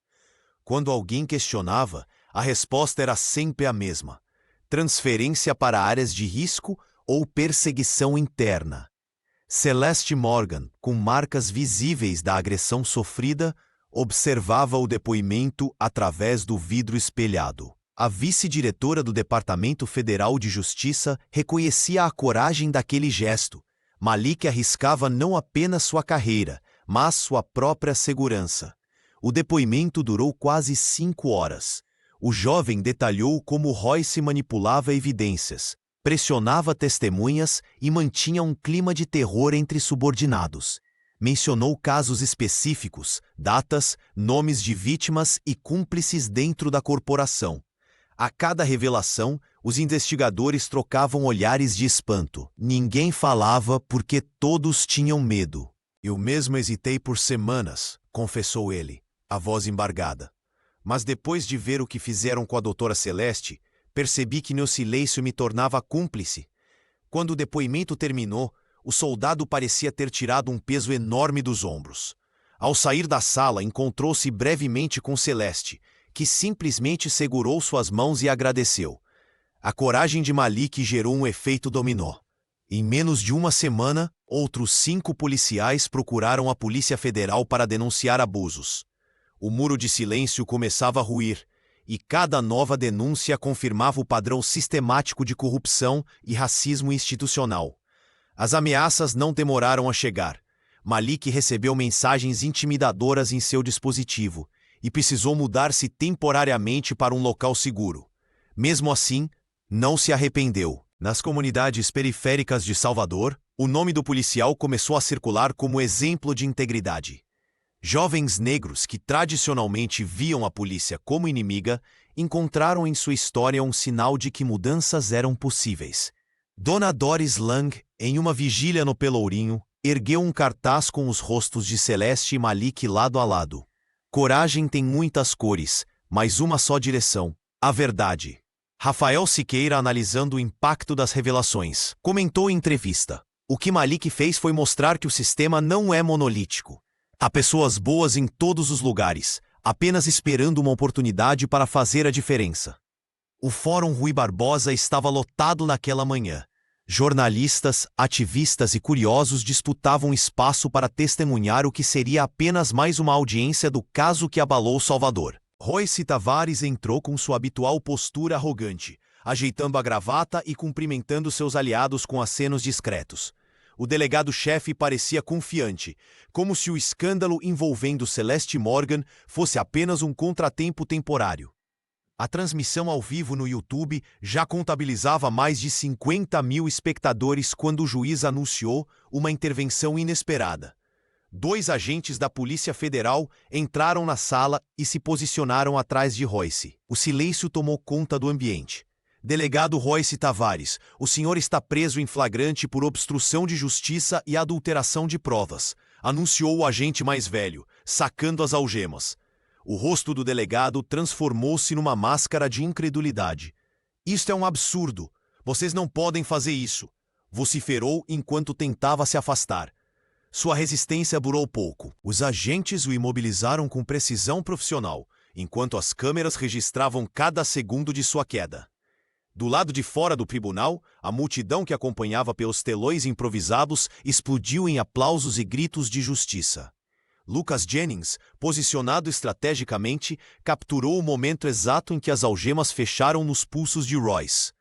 Quando alguém questionava, a resposta era sempre a mesma: transferência para áreas de risco ou perseguição interna. Celeste Morgan, com marcas visíveis da agressão sofrida, observava o depoimento através do vidro espelhado. A vice-diretora do Departamento Federal de Justiça reconhecia a coragem daquele gesto. Malik arriscava não apenas sua carreira, mas sua própria segurança. O depoimento durou quase 5 horas. O jovem detalhou como Royce manipulava evidências, pressionava testemunhas e mantinha um clima de terror entre subordinados. Mencionou casos específicos, datas, nomes de vítimas e cúmplices dentro da corporação. A cada revelação, os investigadores trocavam olhares de espanto. Ninguém falava porque todos tinham medo. Eu mesmo hesitei por semanas, confessou ele, a voz embargada. Mas depois de ver o que fizeram com a doutora Celeste, percebi que meu silêncio me tornava cúmplice. Quando o depoimento terminou, o soldado parecia ter tirado um peso enorme dos ombros. Ao sair da sala, encontrou-se brevemente com Celeste, que simplesmente segurou suas mãos e agradeceu. A coragem de Malik gerou um efeito dominó. Em menos de uma semana, outros 5 policiais procuraram a Polícia Federal para denunciar abusos. O muro de silêncio começava a ruir, e cada nova denúncia confirmava o padrão sistemático de corrupção e racismo institucional. As ameaças não demoraram a chegar. Malik recebeu mensagens intimidadoras em seu dispositivo e precisou mudar-se temporariamente para um local seguro. Mesmo assim, não se arrependeu. Nas comunidades periféricas de Salvador, o nome do policial começou a circular como exemplo de integridade. Jovens negros que tradicionalmente viam a polícia como inimiga encontraram em sua história um sinal de que mudanças eram possíveis. Dona Doris Lang, em uma vigília no Pelourinho, ergueu um cartaz com os rostos de Celeste e Malik lado a lado. Coragem tem muitas cores, mas uma só direção: a verdade. Rafael Siqueira, analisando o impacto das revelações, comentou em entrevista: o que Malik fez foi mostrar que o sistema não é monolítico. Há pessoas boas em todos os lugares, apenas esperando uma oportunidade para fazer a diferença. O Fórum Rui Barbosa estava lotado naquela manhã. Jornalistas, ativistas e curiosos disputavam espaço para testemunhar o que seria apenas mais uma audiência do caso que abalou Salvador. Royce Tavares entrou com sua habitual postura arrogante, ajeitando a gravata e cumprimentando seus aliados com acenos discretos. O delegado-chefe parecia confiante, como se o escândalo envolvendo Celeste Morgan fosse apenas um contratempo temporário. A transmissão ao vivo no YouTube já contabilizava mais de 50 mil espectadores quando o juiz anunciou uma intervenção inesperada. 2 agentes da Polícia Federal entraram na sala e se posicionaram atrás de Royce. O silêncio tomou conta do ambiente. Delegado Royce Tavares, o senhor está preso em flagrante por obstrução de justiça e adulteração de provas, anunciou o agente mais velho, sacando as algemas. O rosto do delegado transformou-se numa máscara de incredulidade. Isto é um absurdo. Vocês não podem fazer isso, vociferou enquanto tentava se afastar. Sua resistência durou pouco. Os agentes o imobilizaram com precisão profissional, enquanto as câmeras registravam cada segundo de sua queda. Do lado de fora do tribunal, a multidão que acompanhava pelos telões improvisados explodiu em aplausos e gritos de justiça. Lucas Jennings, posicionado estrategicamente, capturou o momento exato em que as algemas fecharam nos pulsos de Royce.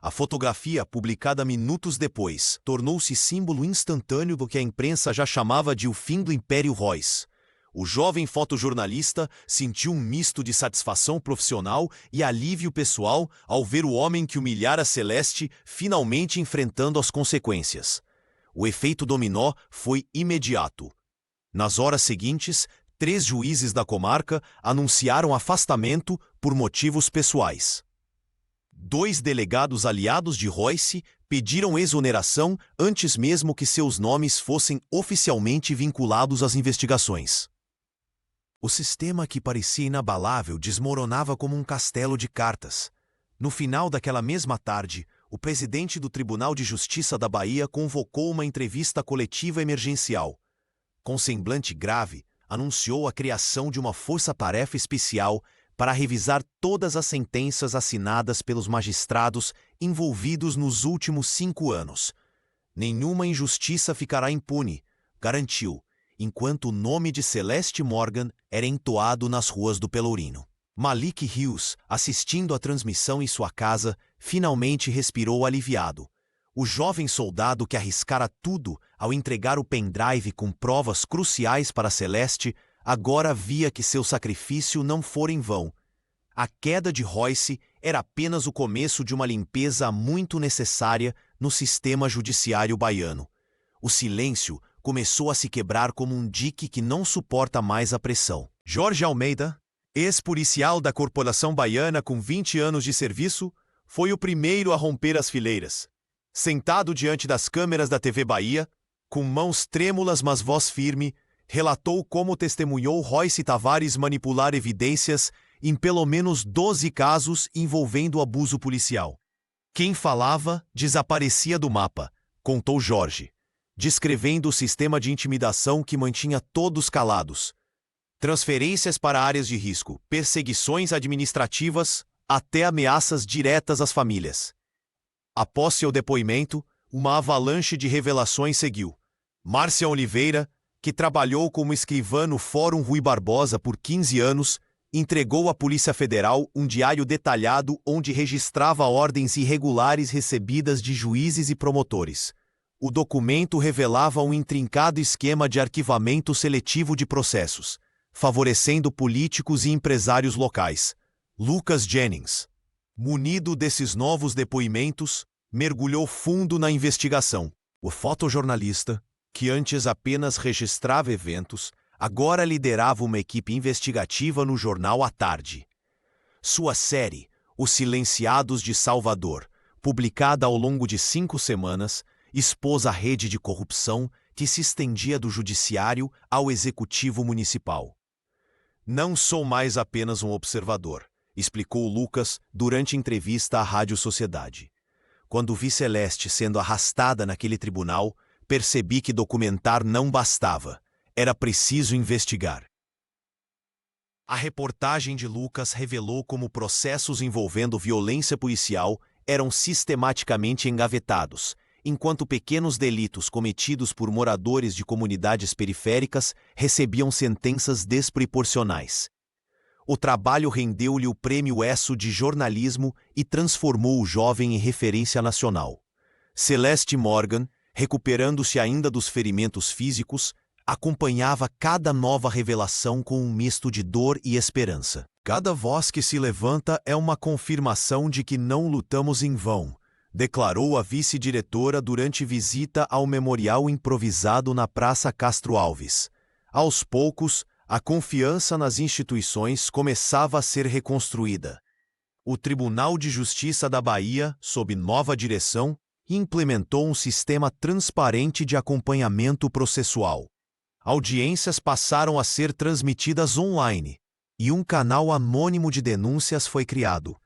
A fotografia, publicada minutos depois, tornou-se símbolo instantâneo do que a imprensa já chamava de o fim do Império Royce. O jovem fotojornalista sentiu um misto de satisfação profissional e alívio pessoal ao ver o homem que humilhara Celeste finalmente enfrentando as consequências. O efeito dominó foi imediato. Nas horas seguintes, 3 juízes da comarca anunciaram afastamento por motivos pessoais. 2 delegados aliados de Royce pediram exoneração antes mesmo que seus nomes fossem oficialmente vinculados às investigações. O sistema que parecia inabalável desmoronava como um castelo de cartas. No final daquela mesma tarde, o presidente do Tribunal de Justiça da Bahia convocou uma entrevista coletiva emergencial. Com semblante grave, anunciou a criação de uma força-tarefa especial para revisar todas as sentenças assinadas pelos magistrados envolvidos nos últimos 5 anos. Nenhuma injustiça ficará impune, garantiu, enquanto o nome de Celeste Morgan era entoado nas ruas do Pelourinho. Malik Hughes, assistindo à transmissão em sua casa, finalmente respirou aliviado. O jovem soldado que arriscara tudo ao entregar o pendrive com provas cruciais para Celeste, agora via que seu sacrifício não fora em vão. A queda de Royce era apenas o começo de uma limpeza muito necessária no sistema judiciário baiano. O silêncio começou a se quebrar como um dique que não suporta mais a pressão. Jorge Almeida, ex-policial da Corporação Baiana com 20 anos de serviço, foi o primeiro a romper as fileiras. Sentado diante das câmeras da TV Bahia, com mãos trêmulas mas voz firme, relatou como testemunhou Royce Tavares manipular evidências em pelo menos 12 casos envolvendo abuso policial. Quem falava desaparecia do mapa, contou Jorge, descrevendo o sistema de intimidação que mantinha todos calados. Transferências para áreas de risco, perseguições administrativas, até ameaças diretas às famílias. Após seu depoimento, uma avalanche de revelações seguiu. Márcia Oliveira, que trabalhou como escrivã no Fórum Rui Barbosa por 15 anos, entregou à Polícia Federal um diário detalhado onde registrava ordens irregulares recebidas de juízes e promotores. O documento revelava um intrincado esquema de arquivamento seletivo de processos, favorecendo políticos e empresários locais. Lucas Jennings, munido desses novos depoimentos, mergulhou fundo na investigação. O fotojornalista, que antes apenas registrava eventos, agora liderava uma equipe investigativa no jornal à tarde. Sua série, Os Silenciados de Salvador, publicada ao longo de 5 semanas, expôs a rede de corrupção que se estendia do judiciário ao executivo municipal. Não sou mais apenas um observador, explicou Lucas durante entrevista à Rádio Sociedade. Quando vi Celeste sendo arrastada naquele tribunal, percebi que documentar não bastava. Era preciso investigar. A reportagem de Lucas revelou como processos envolvendo violência policial eram sistematicamente engavetados, enquanto pequenos delitos cometidos por moradores de comunidades periféricas recebiam sentenças desproporcionais. O trabalho rendeu-lhe o Prêmio ESSO de jornalismo e transformou o jovem em referência nacional. Celeste Morgan, recuperando-se ainda dos ferimentos físicos, acompanhava cada nova revelação com um misto de dor e esperança. Cada voz que se levanta é uma confirmação de que não lutamos em vão, declarou a vice-diretora durante visita ao memorial improvisado na Praça Castro Alves. Aos poucos, a confiança nas instituições começava a ser reconstruída. O Tribunal de Justiça da Bahia, sob nova direção, implementou um sistema transparente de acompanhamento processual. Audiências passaram a ser transmitidas online, e um canal anônimo de denúncias foi criado.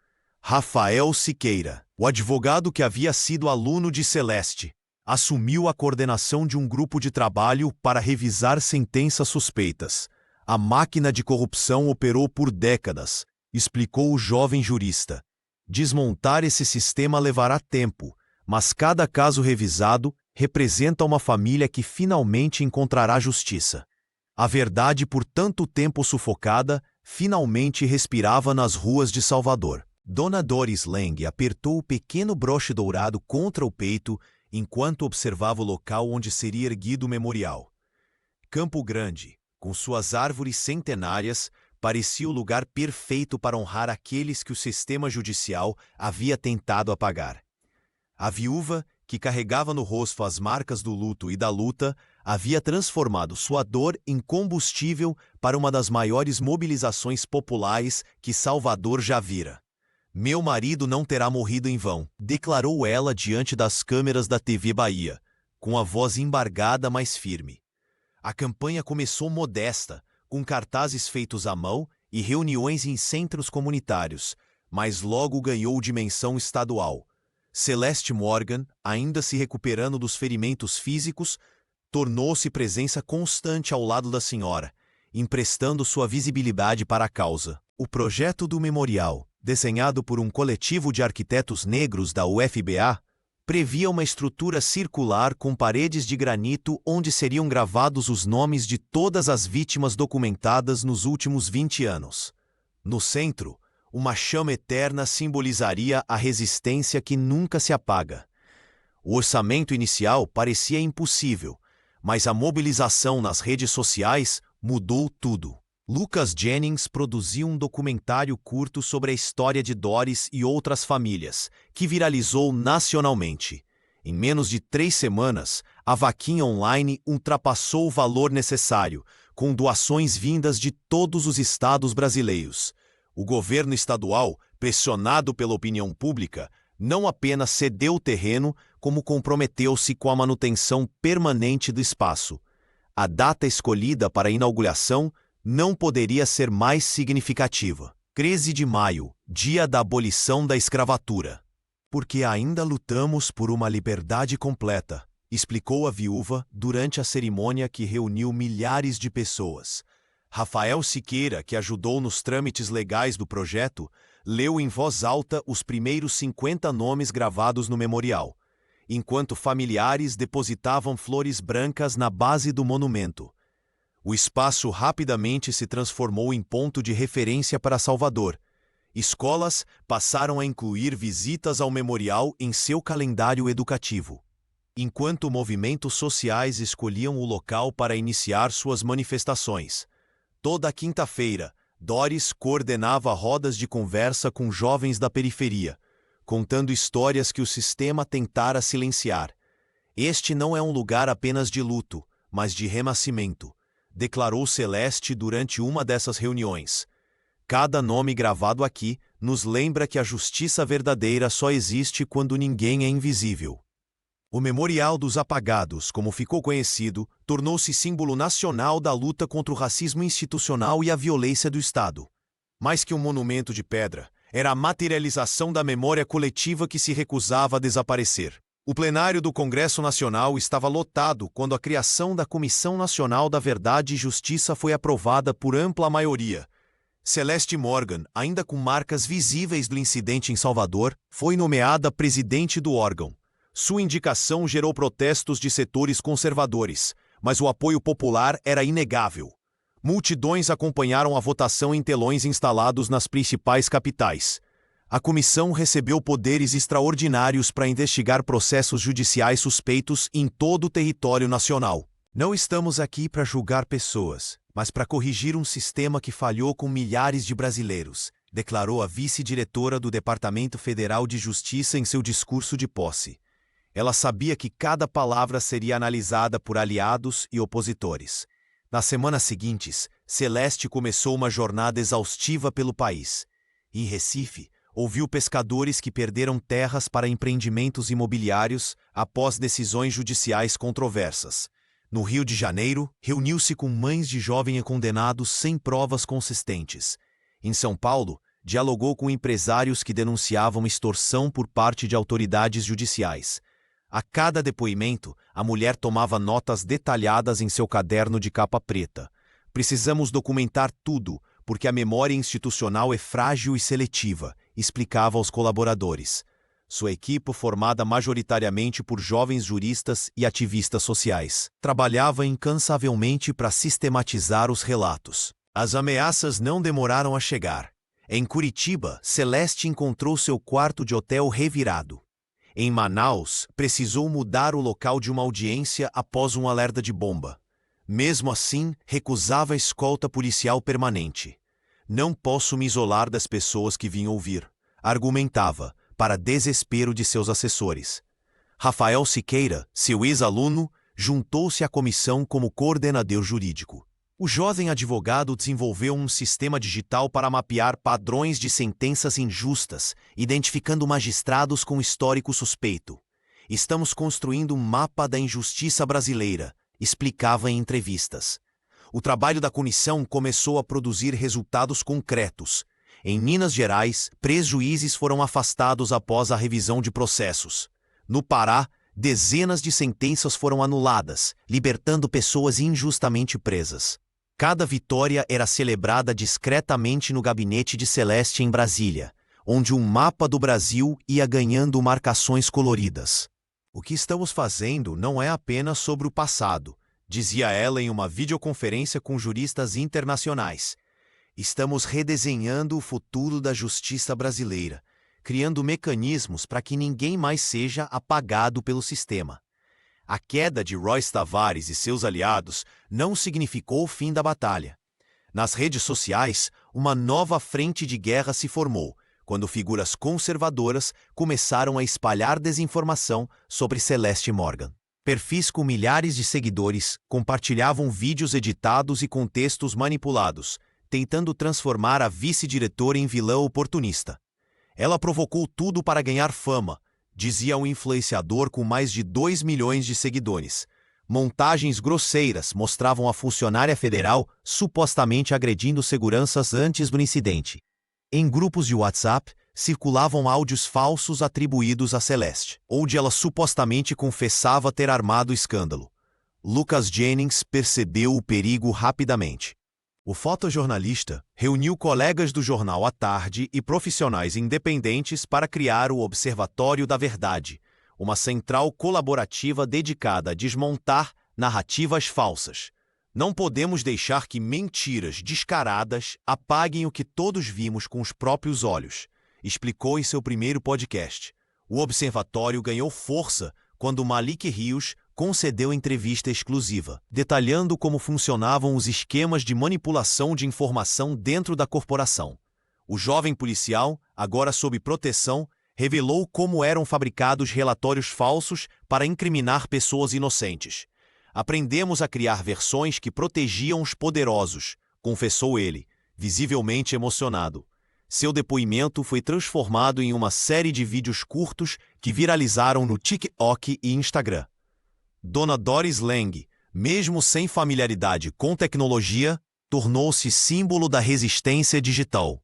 Rafael Siqueira, o advogado que havia sido aluno de Celeste, assumiu a coordenação de um grupo de trabalho para revisar sentenças suspeitas. A máquina de corrupção operou por décadas, explicou o jovem jurista. Desmontar esse sistema levará tempo, mas cada caso revisado representa uma família que finalmente encontrará justiça. A verdade, por tanto tempo sufocada, finalmente respirava nas ruas de Salvador. Dona Doris Lang apertou o pequeno broche dourado contra o peito enquanto observava o local onde seria erguido o memorial. Campo Grande, com suas árvores centenárias, parecia o lugar perfeito para honrar aqueles que o sistema judicial havia tentado apagar. A viúva, que carregava no rosto as marcas do luto e da luta, havia transformado sua dor em combustível para uma das maiores mobilizações populares que Salvador já vira. Meu marido não terá morrido em vão, declarou ela diante das câmeras da TV Bahia, com a voz embargada, mas firme. A campanha começou modesta, com cartazes feitos à mão e reuniões em centros comunitários, mas logo ganhou dimensão estadual. Celeste Morgan, ainda se recuperando dos ferimentos físicos, tornou-se presença constante ao lado da senhora, emprestando sua visibilidade para a causa. O projeto do memorial, desenhado por um coletivo de arquitetos negros da UFBA, previa uma estrutura circular com paredes de granito onde seriam gravados os nomes de todas as vítimas documentadas nos últimos 20 anos. No centro, uma chama eterna simbolizaria a resistência que nunca se apaga. O orçamento inicial parecia impossível, mas a mobilização nas redes sociais mudou tudo. Lucas Jennings produziu um documentário curto sobre a história de Doris e outras famílias, que viralizou nacionalmente. Em menos de 3 semanas, a vaquinha online ultrapassou o valor necessário, com doações vindas de todos os estados brasileiros. O governo estadual, pressionado pela opinião pública, não apenas cedeu o terreno, como comprometeu-se com a manutenção permanente do espaço. A data escolhida para a inauguração não poderia ser mais significativa. 13 de maio, dia da abolição da escravatura. Porque ainda lutamos por uma liberdade completa, explicou a viúva durante a cerimônia que reuniu milhares de pessoas. Rafael Siqueira, que ajudou nos trâmites legais do projeto, leu em voz alta os primeiros 50 nomes gravados no memorial, enquanto familiares depositavam flores brancas na base do monumento. O espaço rapidamente se transformou em ponto de referência para Salvador. Escolas passaram a incluir visitas ao memorial em seu calendário educativo, enquanto movimentos sociais escolhiam o local para iniciar suas manifestações. Toda quinta-feira, Doris coordenava rodas de conversa com jovens da periferia, contando histórias que o sistema tentara silenciar. Este não é um lugar apenas de luto, mas de renascimento. declarou Celeste durante uma dessas reuniões. Cada nome gravado aqui nos lembra que a justiça verdadeira só existe quando ninguém é invisível. O Memorial dos Apagados, como ficou conhecido, tornou-se símbolo nacional da luta contra o racismo institucional e a violência do Estado. Mais que um monumento de pedra, era a materialização da memória coletiva que se recusava a desaparecer. O plenário do Congresso Nacional estava lotado quando a criação da Comissão Nacional da Verdade e Justiça foi aprovada por ampla maioria. Celeste Morgan, ainda com marcas visíveis do incidente em Salvador, foi nomeada presidente do órgão. Sua indicação gerou protestos de setores conservadores, mas o apoio popular era inegável. Multidões acompanharam a votação em telões instalados nas principais capitais. A comissão recebeu poderes extraordinários para investigar processos judiciais suspeitos em todo o território nacional. Não estamos aqui para julgar pessoas, mas para corrigir um sistema que falhou com milhares de brasileiros, declarou a vice-diretora do Departamento Federal de Justiça em seu discurso de posse. Ela sabia que cada palavra seria analisada por aliados e opositores. Nas semanas seguintes, Celeste começou uma jornada exaustiva pelo país. Em Recife, ouviu pescadores que perderam terras para empreendimentos imobiliários após decisões judiciais controversas. No Rio de Janeiro, reuniu-se com mães de jovens condenados sem provas consistentes. Em São Paulo, dialogou com empresários que denunciavam extorsão por parte de autoridades judiciais. A cada depoimento, a mulher tomava notas detalhadas em seu caderno de capa preta. Precisamos documentar tudo, porque a memória institucional é frágil e seletiva, explicava aos colaboradores. Sua equipe, formada majoritariamente por jovens juristas e ativistas sociais, trabalhava incansavelmente para sistematizar os relatos. As ameaças não demoraram a chegar. Em Curitiba, Celeste encontrou seu quarto de hotel revirado. Em Manaus, precisou mudar o local de uma audiência após um alerta de bomba. Mesmo assim, recusava a escolta policial permanente. Não posso me isolar das pessoas que vim ouvir, argumentava, para desespero de seus assessores. Rafael Siqueira, seu ex-aluno, juntou-se à comissão como coordenador jurídico. O jovem advogado desenvolveu um sistema digital para mapear padrões de sentenças injustas, identificando magistrados com histórico suspeito. Estamos construindo um mapa da injustiça brasileira, explicava em entrevistas. O trabalho da comissão começou a produzir resultados concretos. Em Minas Gerais, juízes foram afastados após a revisão de processos. No Pará, dezenas de sentenças foram anuladas, libertando pessoas injustamente presas. Cada vitória era celebrada discretamente no gabinete de Celeste em Brasília, onde um mapa do Brasil ia ganhando marcações coloridas. O que estamos fazendo não é apenas sobre o passado, dizia ela em uma videoconferência com juristas internacionais. Estamos redesenhando o futuro da justiça brasileira, criando mecanismos para que ninguém mais seja apagado pelo sistema. A queda de Royce Tavares e seus aliados não significou o fim da batalha. Nas redes sociais, uma nova frente de guerra se formou, quando figuras conservadoras começaram a espalhar desinformação sobre Celeste Morgan. Perfis com milhares de seguidores compartilhavam vídeos editados e com textos manipulados, tentando transformar a vice-diretora em vilã oportunista. Ela provocou tudo para ganhar fama, dizia um influenciador com mais de 2 milhões de seguidores. Montagens grosseiras mostravam a funcionária federal supostamente agredindo seguranças antes do incidente. Em grupos de WhatsApp, circulavam áudios falsos atribuídos a Celeste, onde ela supostamente confessava ter armado o escândalo. Lucas Jennings percebeu o perigo rapidamente. O fotojornalista reuniu colegas do jornal à tarde e profissionais independentes para criar o Observatório da Verdade, uma central colaborativa dedicada a desmontar narrativas falsas. Não podemos deixar que mentiras descaradas apaguem o que todos vimos com os próprios olhos, explicou em seu primeiro podcast. O observatório ganhou força quando Malik Rios concedeu entrevista exclusiva, detalhando como funcionavam os esquemas de manipulação de informação dentro da corporação. O jovem policial, agora sob proteção, revelou como eram fabricados relatórios falsos para incriminar pessoas inocentes. aprendemos a criar versões que protegiam os poderosos, confessou ele, visivelmente emocionado. Seu depoimento foi transformado em uma série de vídeos curtos que viralizaram no TikTok e Instagram. Dona Doris Lang, mesmo sem familiaridade com tecnologia, tornou-se símbolo da resistência digital.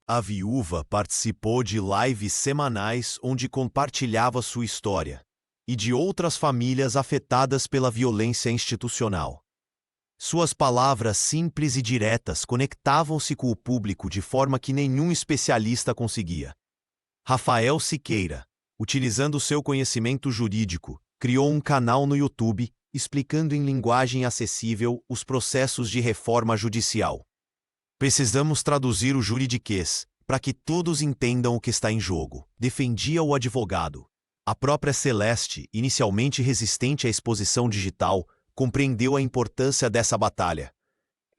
A viúva participou de lives semanais onde compartilhava sua história e de outras famílias afetadas pela violência institucional. Suas palavras simples e diretas conectavam-se com o público de forma que nenhum especialista conseguia. Rafael Siqueira, utilizando seu conhecimento jurídico, criou um canal no YouTube explicando em linguagem acessível os processos de reforma judicial. Precisamos traduzir o juridiquês para que todos entendam o que está em jogo, defendia o advogado. A própria Celeste, inicialmente resistente à exposição digital, compreendeu a importância dessa batalha.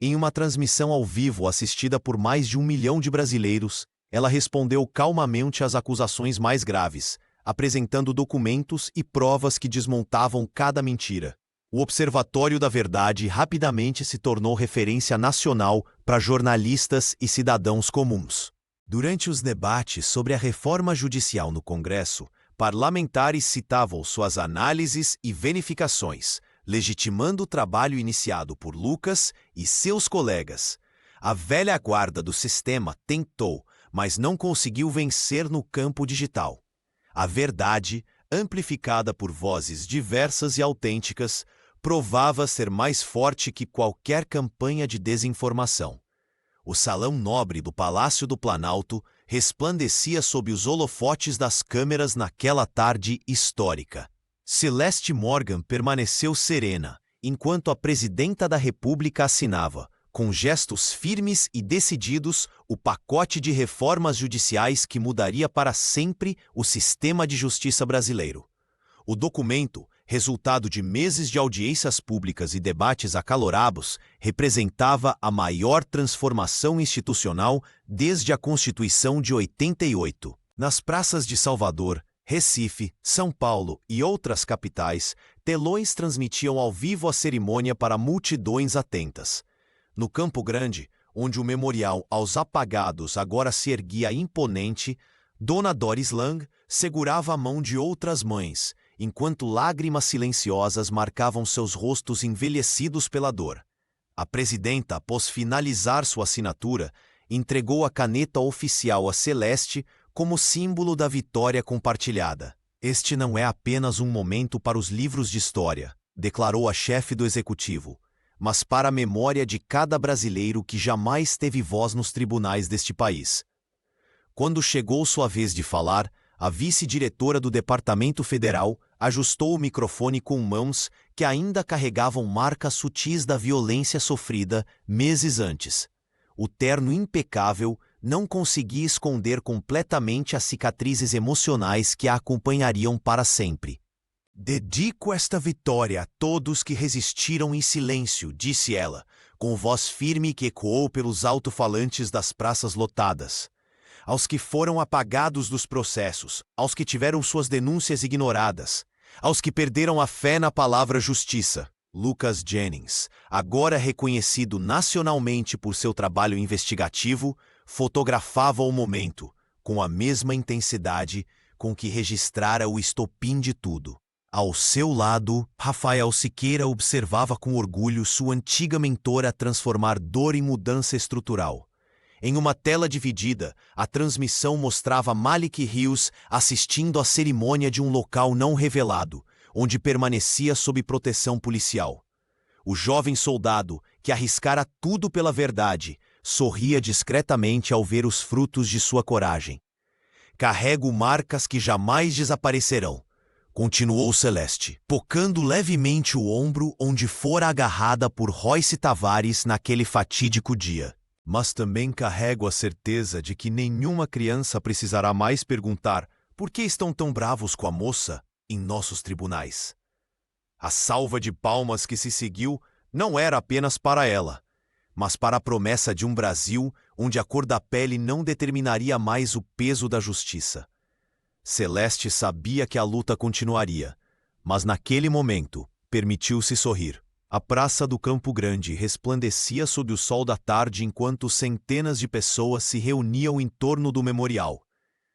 Em uma transmissão ao vivo assistida por mais de 1 milhão de brasileiros, ela respondeu calmamente às acusações mais graves, apresentando documentos e provas que desmontavam cada mentira. O Observatório da Verdade rapidamente se tornou referência nacional para jornalistas e cidadãos comuns. Durante os debates sobre a reforma judicial no Congresso, parlamentares citavam suas análises e verificações, legitimando o trabalho iniciado por Lucas e seus colegas. A velha guarda do sistema tentou, mas não conseguiu vencer no campo digital. A verdade, amplificada por vozes diversas e autênticas, provava ser mais forte que qualquer campanha de desinformação. O salão nobre do Palácio do Planalto resplandecia sob os holofotes das câmeras naquela tarde histórica. Celeste Morgan permaneceu serena, enquanto a presidenta da República assinava, com gestos firmes e decididos, o pacote de reformas judiciais que mudaria para sempre o sistema de justiça brasileiro. O documento, resultado de meses de audiências públicas e debates acalorados, representava a maior transformação institucional desde a Constituição de 88. Nas praças de Salvador, Recife, São Paulo e outras capitais, telões transmitiam ao vivo a cerimônia para multidões atentas. No Campo Grande, onde o memorial aos apagados agora se erguia imponente, Dona Doris Lang segurava a mão de outras mães, enquanto lágrimas silenciosas marcavam seus rostos envelhecidos pela dor. A presidenta, após finalizar sua assinatura, entregou a caneta oficial a Celeste como símbolo da vitória compartilhada. Este não é apenas um momento para os livros de história, declarou a chefe do executivo, mas para a memória de cada brasileiro que jamais teve voz nos tribunais deste país. Quando chegou sua vez de falar, a vice-diretora do Departamento Federal ajustou o microfone com mãos que ainda carregavam marcas sutis da violência sofrida meses antes. O terno impecável não conseguia esconder completamente as cicatrizes emocionais que a acompanhariam para sempre. Dedico esta vitória a todos que resistiram em silêncio, disse ela, com voz firme que ecoou pelos alto-falantes das praças lotadas. Aos que foram apagados dos processos, aos que tiveram suas denúncias ignoradas, aos que perderam a fé na palavra justiça. Lucas Jennings, agora reconhecido nacionalmente por seu trabalho investigativo, fotografava o momento, com a mesma intensidade com que registrara o estopim de tudo. Ao seu lado, Rafael Siqueira observava com orgulho sua antiga mentora transformar dor em mudança estrutural. Em uma tela dividida, a transmissão mostrava Malik Rios assistindo à cerimônia de um local não revelado, onde permanecia sob proteção policial. O jovem soldado, que arriscara tudo pela verdade, sorria discretamente ao ver os frutos de sua coragem. Carrego marcas que jamais desaparecerão, continuou Celeste, pocando levemente o ombro onde fora agarrada por Royce Tavares naquele fatídico dia. Mas também carrego a certeza de que nenhuma criança precisará mais perguntar por que estão tão bravos com a moça em nossos tribunais. A salva de palmas que se seguiu não era apenas para ela, mas para a promessa de um Brasil onde a cor da pele não determinaria mais o peso da justiça. Celeste sabia que a luta continuaria, mas naquele momento permitiu-se sorrir. A praça do Campo Grande resplandecia sob o sol da tarde enquanto centenas de pessoas se reuniam em torno do memorial.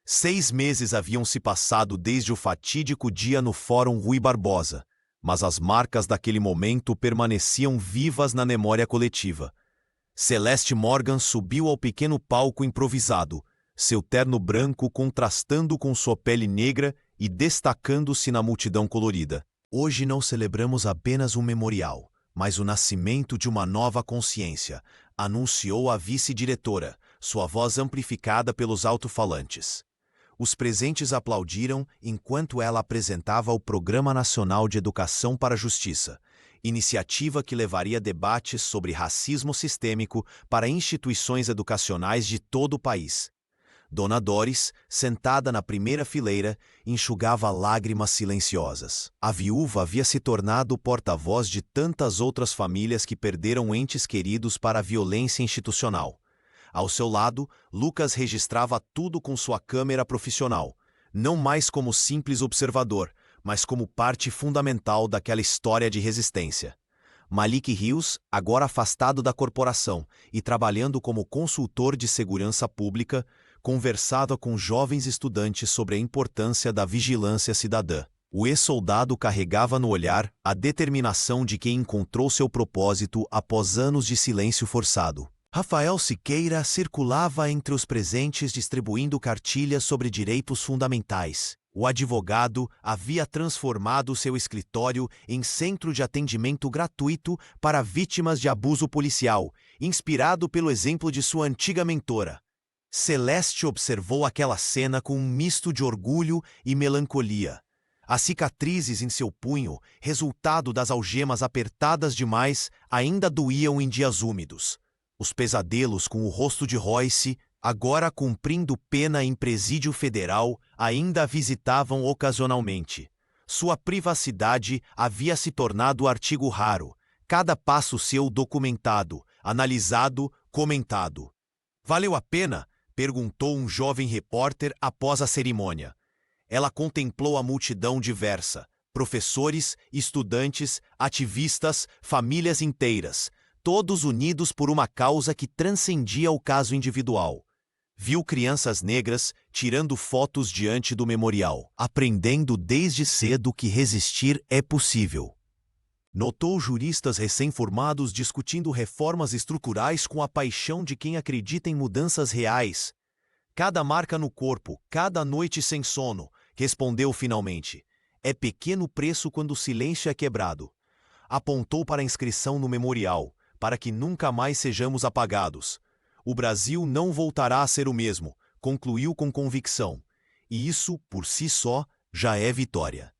6 meses haviam se passado desde o fatídico dia no Fórum Rui Barbosa, mas as marcas daquele momento permaneciam vivas na memória coletiva. Celeste Morgan subiu ao pequeno palco improvisado, seu terno branco contrastando com sua pele negra e destacando-se na multidão colorida. Hoje não celebramos apenas um memorial, mas o nascimento de uma nova consciência, anunciou a vice-diretora, sua voz amplificada pelos alto-falantes. Os presentes aplaudiram enquanto ela apresentava o Programa Nacional de Educação para a Justiça, iniciativa que levaria debates sobre racismo sistêmico para instituições educacionais de todo o país. Dona Doris, sentada na primeira fileira, enxugava lágrimas silenciosas. A viúva havia se tornado o porta-voz de tantas outras famílias que perderam entes queridos para a violência institucional. Ao seu lado, Lucas registrava tudo com sua câmera profissional, não mais como simples observador, mas como parte fundamental daquela história de resistência. Malik Rios, agora afastado da corporação e trabalhando como consultor de segurança pública, conversava com jovens estudantes sobre a importância da vigilância cidadã. O ex-soldado carregava no olhar a determinação de quem encontrou seu propósito após anos de silêncio forçado. Rafael Siqueira circulava entre os presentes distribuindo cartilhas sobre direitos fundamentais. O advogado havia transformado seu escritório em centro de atendimento gratuito para vítimas de abuso policial, inspirado pelo exemplo de sua antiga mentora. Celeste observou aquela cena com um misto de orgulho e melancolia. As cicatrizes em seu punho, resultado das algemas apertadas demais, ainda doíam em dias úmidos. Os pesadelos com o rosto de Royce, agora cumprindo pena em presídio federal, ainda a visitavam ocasionalmente. Sua privacidade havia se tornado artigo raro, cada passo seu documentado, analisado, comentado. Valeu a pena? Perguntou um jovem repórter após a cerimônia. Ela contemplou a multidão diversa, professores, estudantes, ativistas, famílias inteiras, todos unidos por uma causa que transcendia o caso individual. Viu crianças negras tirando fotos diante do memorial, aprendendo desde cedo que resistir é possível. Notou juristas recém-formados discutindo reformas estruturais com a paixão de quem acredita em mudanças reais. Cada marca no corpo, cada noite sem sono, respondeu finalmente. É pequeno preço quando o silêncio é quebrado. Apontou para a inscrição no memorial, para que nunca mais sejamos apagados. O Brasil não voltará a ser o mesmo, concluiu com convicção. E isso, por si só, já é vitória.